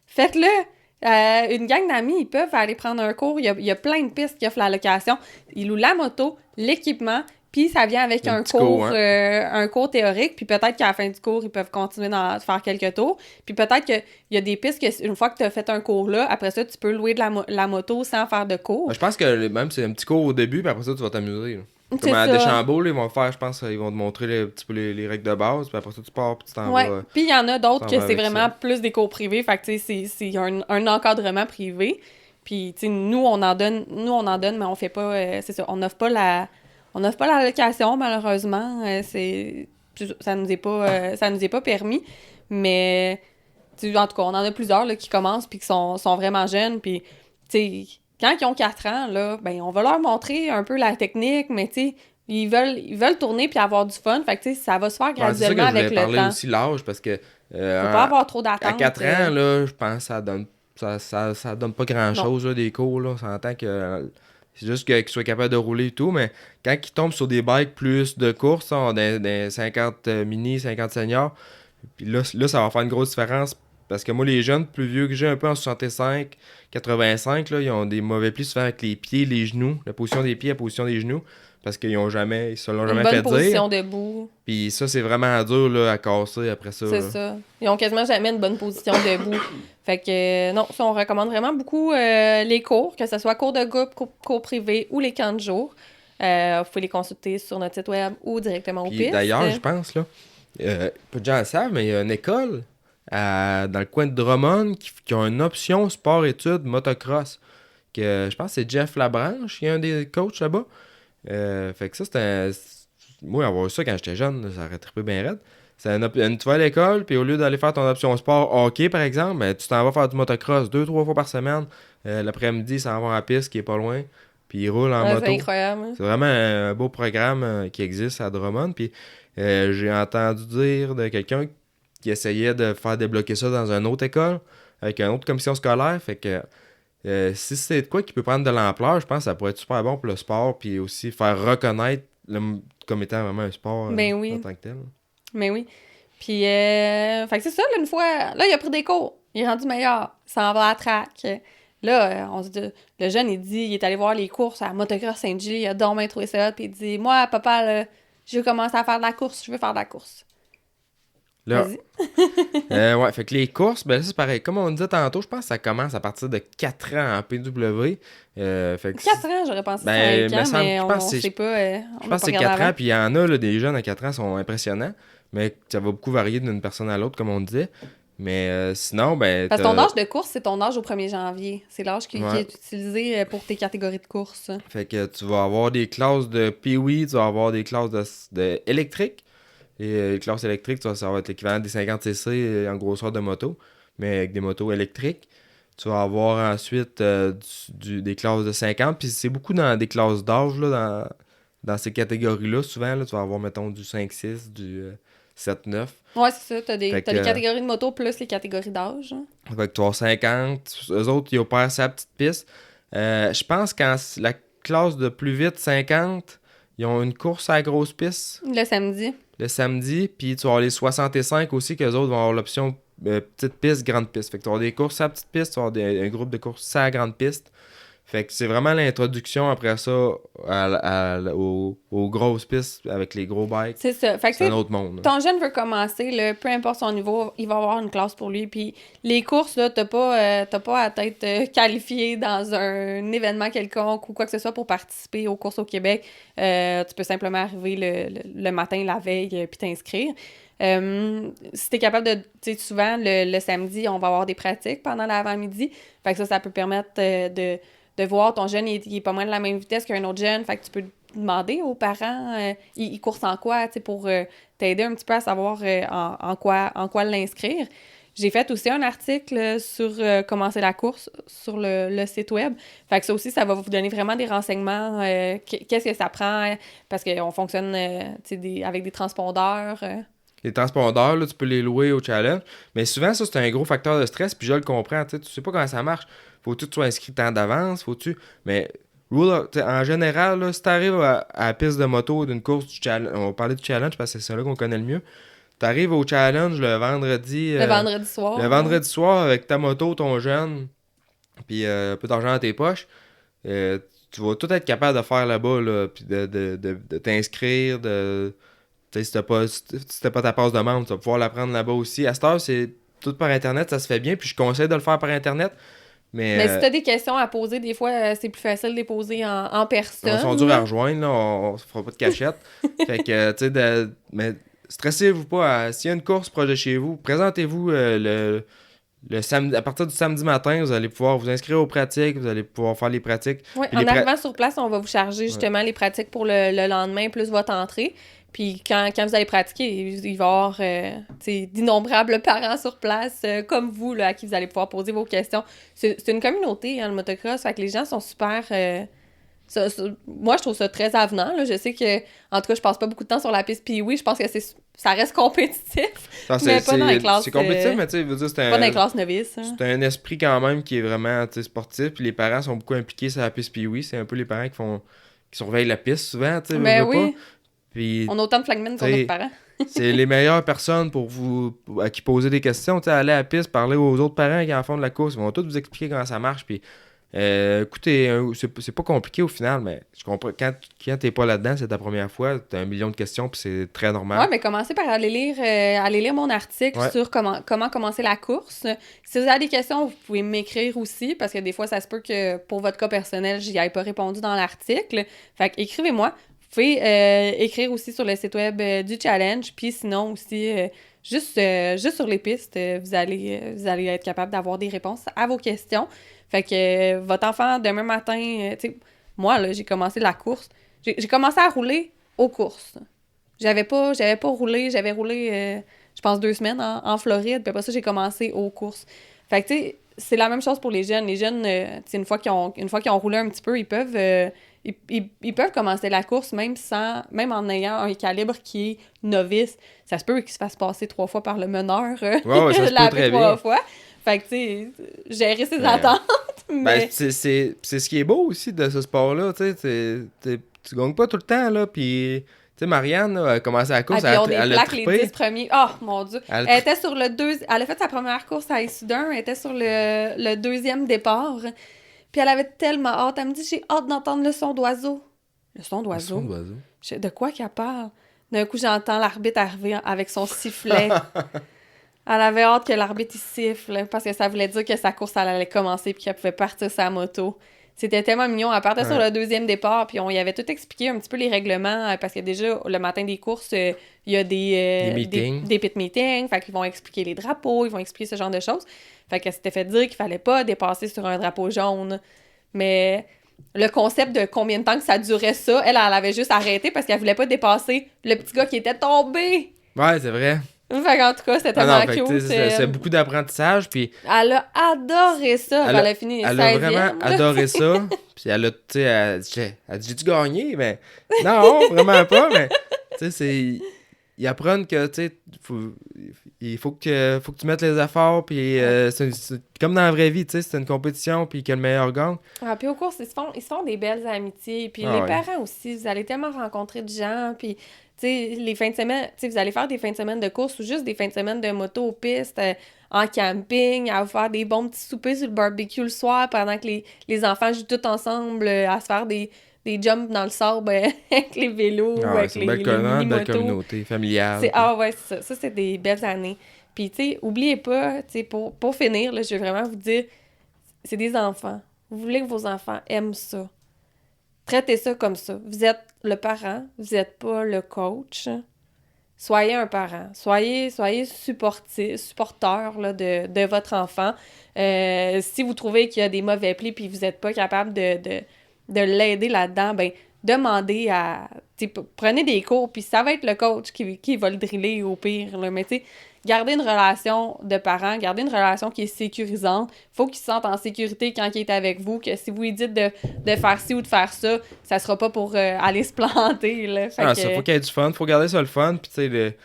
faites-le. Une gang d'amis, ils peuvent aller prendre un cours. Il y a plein de pistes qui offrent la location. Ils louent la moto, l'équipement, puis ça vient avec un petit cours, cours, hein. un cours théorique. Puis peut-être qu'à la fin du cours, ils peuvent continuer de faire quelques tours. Puis peut-être qu'il y a des pistes que une fois que tu as fait un cours là, après ça, tu peux louer de la moto sans faire de cours. Je pense que même c'est un petit cours au début, puis après ça, tu vas t'amuser. Là. C'est Comme à ça. Deschambault, là, ils vont faire, je pense, ils vont te montrer un petit peu les règles de base, puis après ça, tu pars, puis tu t'en Ouais. vas. Puis il y en a d'autres t'en que vas c'est avec vraiment ça. plus des cours privés. Fait que tu sais, c'est un encadrement privé. Puis tu sais, nous on en donne, mais on fait pas. C'est ça, on n'offre pas la location malheureusement. Ça nous est pas permis. Mais tu sais, en tout cas, on en a plusieurs là, qui commencent puis qui sont vraiment jeunes. Puis tu sais, quand ils ont 4 ans là, ben on va leur montrer un peu la technique, mais tu sais. Ils veulent tourner puis avoir du fun. Fait que, tu sais, ça va se faire Ouais, c'est ça que graduellement je avec voulais le parler temps. aussi l'âge, parce que Faut pas avoir trop d'attentes. à 4 ans, là, je pense que ça donne pas grand-chose, là, des cours, là. On s'entend que c'est juste qu'ils soient capables de rouler et tout, mais quand ils tombent sur des bikes plus de course, hein, des 50 mini, 50 seniors, puis là, ça va faire une grosse différence. Parce que moi, les jeunes plus vieux que j'ai, un peu en 65, 85, là, ils ont des mauvais plis souvent avec les pieds, les genoux, la position des pieds, la position des genoux, parce qu'ils se l'ont jamais Une bonne fait position dire. debout. Puis ça, c'est vraiment dur là, à casser après ça. C'est là. ça. Ils ont quasiment jamais une bonne position debout. Fait que non, ça, on recommande vraiment beaucoup les cours, que ce soit cours de groupe, cours privé ou les camps de jour. Vous pouvez les consulter sur notre site web ou directement au Puis pistes. d'ailleurs, je pense, là, peu de gens le savent, mais il y a une école dans le coin de Drummond qui a une option sport-études motocross. Que je pense que c'est Jeff Labranche qui est un des coachs là-bas. Fait que ça, moi, avoir ça quand j'étais jeune, là, ça aurait trippé bien raide. Tu vas à l'école, puis au lieu d'aller faire ton option sport hockey, par exemple, ben, tu t'en vas faire du motocross 2-3 fois par semaine. L'après-midi, ça va à la piste qui est pas loin. Puis ils roulent en Ouais, moto. c'est incroyable. Hein? C'est vraiment un beau programme qui existe à Drummond. Puis j'ai entendu dire de quelqu'un qui essayait de faire débloquer ça dans une autre école, avec une autre commission scolaire. Fait que si c'est de quoi qui peut prendre de l'ampleur, je pense que ça pourrait être super bon pour le sport. Puis aussi faire reconnaître comme étant vraiment un sport Ben oui. en tant que tel. Mais oui. Puis, fait que c'est ça, là, une fois, là, il a pris des cours. Il est rendu meilleur. Il s'en va à la track. Là, le jeune, il est allé voir les courses à Motocross Saint-Gilles. Il a donc bien trouvé ça. Puis il dit, moi, papa, là, je veux commencer à faire de la course. Je veux faire de la course. Là, Vas-y. ouais, fait que les courses, ben là, c'est pareil. Comme on disait tantôt, je pense que ça commence à partir de 4 ans en PW. Fait que 4 ans, j'aurais pensé Ben, 5 ans, me semble- mais je on pense que sait c'est- pas. Je On pense que c'est 4 ans, puis il y en a, là, des jeunes à 4 ans sont impressionnants, mais ça va beaucoup varier d'une personne à l'autre, comme on disait. Mais sinon, ben. Parce que ton âge de course, c'est ton âge au 1er janvier. C'est l'âge qui Ouais. est utilisé pour tes catégories de course. Fait que tu vas avoir des classes de Pee-Wee, tu vas avoir des classes de électrique. Et les classes électriques, ça va être l'équivalent des 50cc en grosseur de moto, mais avec des motos électriques. Tu vas avoir ensuite des classes de 50, puis c'est beaucoup dans des classes d'âge, là, dans ces catégories-là. Souvent, là, tu vas avoir, mettons, du 5-6, du 7-9. Ouais, c'est ça. T'as Fait les que- catégories de moto plus les catégories d'âge. Hein. Fait que tu vas avoir 50. Eux autres, ils opèrent sa petite piste. Je pense qu'en la classe de plus vite, 50, ils ont une course à la grosse piste Le samedi. le samedi. Puis tu vas avoir les 65 aussi, qu'eux autres vont avoir l'option petite piste, grande piste. Fait que tu vas avoir des courses à la petite piste, tu vas avoir un groupe de courses à la grande piste. Fait que c'est vraiment l'introduction après ça aux grosses pistes avec les gros bikes. C'est ça. Fait que C'est un autre monde. là. ton jeune veut commencer, là, peu importe son niveau, il va avoir une classe pour lui. Puis les courses, là, t'as pas à t'être qualifié dans un événement quelconque ou quoi que ce soit pour participer aux courses au Québec. Tu peux simplement arriver le matin, la veille, puis t'inscrire. Si t'es capable de... Tu sais, souvent, le samedi, on va avoir des pratiques pendant l'avant-midi. Fait que ça peut permettre de voir ton jeune, il est pas moins de la même vitesse qu'un autre jeune. Fait que tu peux demander aux parents, il course en quoi, tu sais, pour t'aider un petit peu à savoir en quoi l'inscrire. J'ai fait aussi un article sur commencer la course sur le site web. Fait que ça aussi, ça va vous donner vraiment des renseignements. Qu'est-ce que ça prend? Parce qu'on fonctionne avec des transpondeurs. Les transpondeurs, là, tu peux les louer au challenge. Mais souvent, ça, c'est un gros facteur de stress, puis je le comprends. Tu sais pas comment ça marche. Faut-tu que tu sois inscrit tant d'avance? Faut-tu... Mais en général, là, si tu arrives à la piste de moto d'une course du challenge, on va parler du challenge parce que c'est ça là qu'on connaît le mieux. Tu arrives au challenge le vendredi. Le vendredi soir. Le vendredi soir avec ta moto, ton jeune, puis un peu d'argent dans tes poches. Tu vas tout être capable de faire là-bas, là, puis de t'inscrire, si t'as pas ta passe de membre, tu vas pouvoir la prendre là-bas aussi. À cette heure, c'est tout par Internet, ça se fait bien, puis je conseille de le faire par Internet. Mais si tu as des questions à poser, des fois, c'est plus facile de les poser en personne. Ils sont durs à rejoindre, là, on se fera pas de cachette. Fait que, tu sais, mais stressez-vous pas. S'il y a une course proche de chez vous, présentez-vous le samedi, à partir du samedi matin, vous allez pouvoir vous inscrire aux pratiques, vous allez pouvoir faire les pratiques. Oui, en arrivant sur place, on va vous charger justement les pratiques pour le lendemain, plus votre entrée. Puis quand vous allez pratiquer, il va y avoir d'innombrables parents sur place, comme vous, là, à qui vous allez pouvoir poser vos questions. C'est une communauté, hein, le motocross, fait que les gens sont super... moi, je trouve ça très avenant. Là. Je sais que, en tout cas, je passe pas beaucoup de temps sur la piste, puis oui, je pense que ça reste compétitif, mais pas dans les classes... C'est compétitif, mais tu sais, c'est pas dans les classes novices. Hein. C'est un esprit quand même qui est vraiment sportif, puis les parents sont beaucoup impliqués sur la piste, puis oui, c'est un peu les parents qui surveillent la piste souvent, tu sais, ben oui. Pas. Puis, on a autant de flagmen qu'on a de parents. C'est les meilleures personnes à qui poser des questions. Aller à la piste, parler aux autres parents qui en font de la course. Ils vont tous vous expliquer comment ça marche. Puis, écoutez, c'est pas compliqué au final, mais je comprends. Quand t'es pas là-dedans, c'est ta première fois, t'as 1 million de questions, puis c'est très normal. Ouais, mais commencez par aller lire mon article sur comment commencer la course. Si vous avez des questions, vous pouvez m'écrire aussi, parce que des fois, ça se peut que pour votre cas personnel, j'y ai pas répondu dans l'article. Fait que écrivez-moi. Vous pouvez écrire aussi sur le site web du challenge, puis sinon aussi, juste sur les pistes, vous allez être capable d'avoir des réponses à vos questions. Fait que votre enfant, demain matin, tu sais, moi, là, j'ai commencé la course. J'ai commencé à rouler aux courses. J'avais pas roulé, j'avais roulé, je pense, 2 semaines en Floride, puis après ça, j'ai commencé aux courses. Fait que, tu sais, c'est la même chose pour les jeunes. Les jeunes, tu sais, une fois qu'ils ont roulé un petit peu, ils peuvent commencer la course même en ayant un calibre qui est novice. Ça se peut qu'ils se fassent passer 3 fois par le meneur. Ouais, ça se peut très 3 bien. fois. Fait que, tu sais, gérer ses attentes. Mais... c'est ce qui est beau aussi de ce sport-là. Tu gagnes pas tout le temps, là. Puis, tu sais, Marianne, là, elle a commencé la course. Elle a trippé. Les 10 premiers. Oh, mon Dieu. Elle était sur le 2... Elle a fait sa première course à Issoudun. Elle était sur le 2e départ. Puis elle avait tellement hâte. Elle me dit, j'ai hâte d'entendre le son d'oiseau. Le son d'oiseau? Le son d'oiseau? De quoi qu'elle parle? D'un coup, j'entends l'arbitre arriver avec son sifflet. Elle avait hâte que l'arbitre siffle parce que ça voulait dire que sa course elle allait commencer puis qu'elle pouvait partir sa moto. C'était tellement mignon. Elle partait sur le 2e départ puis on y avait tout expliqué un petit peu les règlements parce que déjà, le matin des courses, il y a des pit meetings. Fait qu'ils vont expliquer les drapeaux, ils vont expliquer ce genre de choses. Fait qu'elle s'était fait dire qu'il fallait pas dépasser sur un drapeau jaune. Mais le concept de combien de temps que ça durait ça, elle avait juste arrêté parce qu'elle voulait pas dépasser le petit gars qui était tombé. Ouais, c'est vrai. Fait qu'en tout cas, c'était tellement cute. C'est beaucoup d'apprentissage, puis... Elle a adoré ça. Elle a fini 16e. Elle a vraiment adoré ça. Puis elle a, tu sais, elle dit, j'ai-tu gagné? Mais non, vraiment pas, mais tu sais, ils apprennent que, tu sais, il faut que tu mettes les efforts, puis c'est comme dans la vraie vie, tu sais, c'est une compétition, puis que le meilleur gagne. Ah, puis au cours, ils se font des belles amitiés, puis les parents aussi, vous allez tellement rencontrer de gens, puis... Tu sais, les fins de semaine, tu sais, vous allez faire des fins de semaine de course ou juste des fins de semaine de moto aux pistes, en camping, à faire des bons petits soupers sur le barbecue le soir pendant que les enfants jouent tous ensemble, à se faire des jumps dans le sable avec les vélos, avec les mini-motos. Belle communauté familiale. Ça, c'est des belles années. Puis, tu sais, oubliez pas, tu sais, pour finir, là, je vais vraiment vous dire, c'est des enfants. Vous voulez que vos enfants aiment ça. Traitez ça comme ça. Vous êtes le parent, vous n'êtes pas le coach. Soyez un parent. Soyez supporteur là, de votre enfant. Si vous trouvez qu'il y a des mauvais plis puis vous n'êtes pas capable de l'aider là-dedans, ben demandez à... Prenez des cours, puis ça va être le coach qui va le driller au pire, là. Mais tu sais, gardez une relation de parents, gardez une relation qui est sécurisante. Faut qu'il se sente en sécurité quand il est avec vous, que si vous lui dites de faire ci ou de faire ça, ça sera pas pour aller se planter, là. Fait que... ça, faut qu'il y ait du fun, faut garder ça le fun, puis tu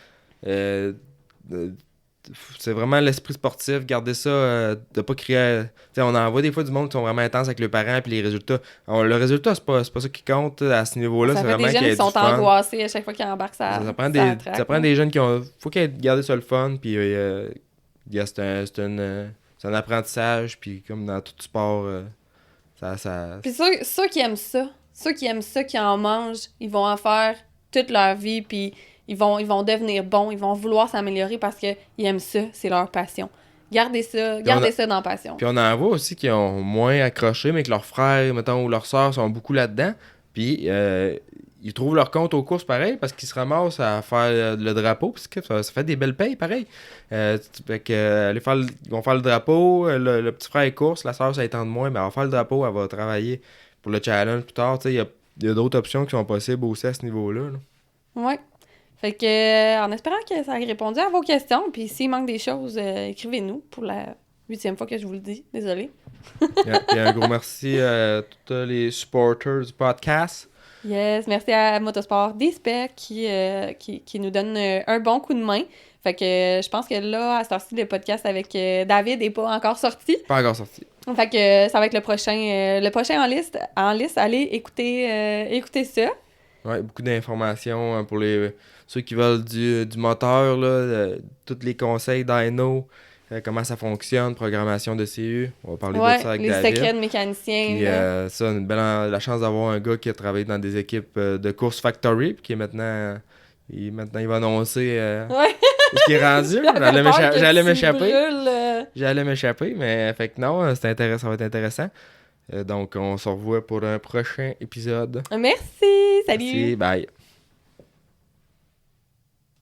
sais, c'est vraiment l'esprit sportif, garder ça, de pas crier. Tu sais, on en voit des fois du monde qui sont vraiment intenses avec les parents, puis les résultats. Le résultat, c'est pas ça qui compte à ce niveau-là, ça c'est fait vraiment des qu'il y jeunes ait qui sont du fun. angoissés à chaque fois qu'ils embarquent ça. Ça prend des jeunes qui ont. Faut qu'ils aient gardé ça le fun, puis c'est un apprentissage, puis comme dans tout sport, ça. Puis ceux qui aiment ça, qui en mangent, ils vont en faire toute leur vie, puis ils vont devenir bons, ils vont vouloir s'améliorer parce qu'ils aiment ça, c'est leur passion. Gardez ça dans la passion. Puis on en voit aussi qui ont moins accroché, mais que leurs frères, mettons, ou leurs sœurs sont beaucoup là-dedans. Puis ils trouvent leur compte aux courses pareil, parce qu'ils se ramassent à faire le drapeau, parce que ça fait des belles payes pareil. Fait que, ils vont faire le drapeau, le petit frère est course, la sœur ça étend de moins, mais elle va faire le drapeau, elle va travailler pour le challenge plus tard. Il y a d'autres options qui sont possibles aussi à ce niveau-là. Là. Ouais. Fait que, en espérant que ça ait répondu à vos questions, puis s'il manque des choses, écrivez-nous pour la 8e fois que je vous le dis. Désolée. Puis un gros merci à tous les supporters du podcast. Yes, merci à Motosport D-Spec qui nous donne un bon coup de main. Fait que je pense que là, à cette heure-ci, le podcast avec David n'est pas encore sorti. Pas encore sorti. Fait que ça va être le prochain en liste. Allez écouter ça. Ouais, beaucoup d'informations pour ceux qui veulent du moteur, là, tous les conseils d'Aino, comment ça fonctionne, programmation de CU. On va parler de ça avec David. Les secrets de mécaniciens. Puis ça, la chance d'avoir un gars qui a travaillé dans des équipes de course factory, puis qui est maintenant il va annoncer ce qui est rendu. J'allais m'échapper, mais fait que non, ça va être intéressant. Donc, on se revoit pour un prochain épisode. Merci! Salut! Merci, bye!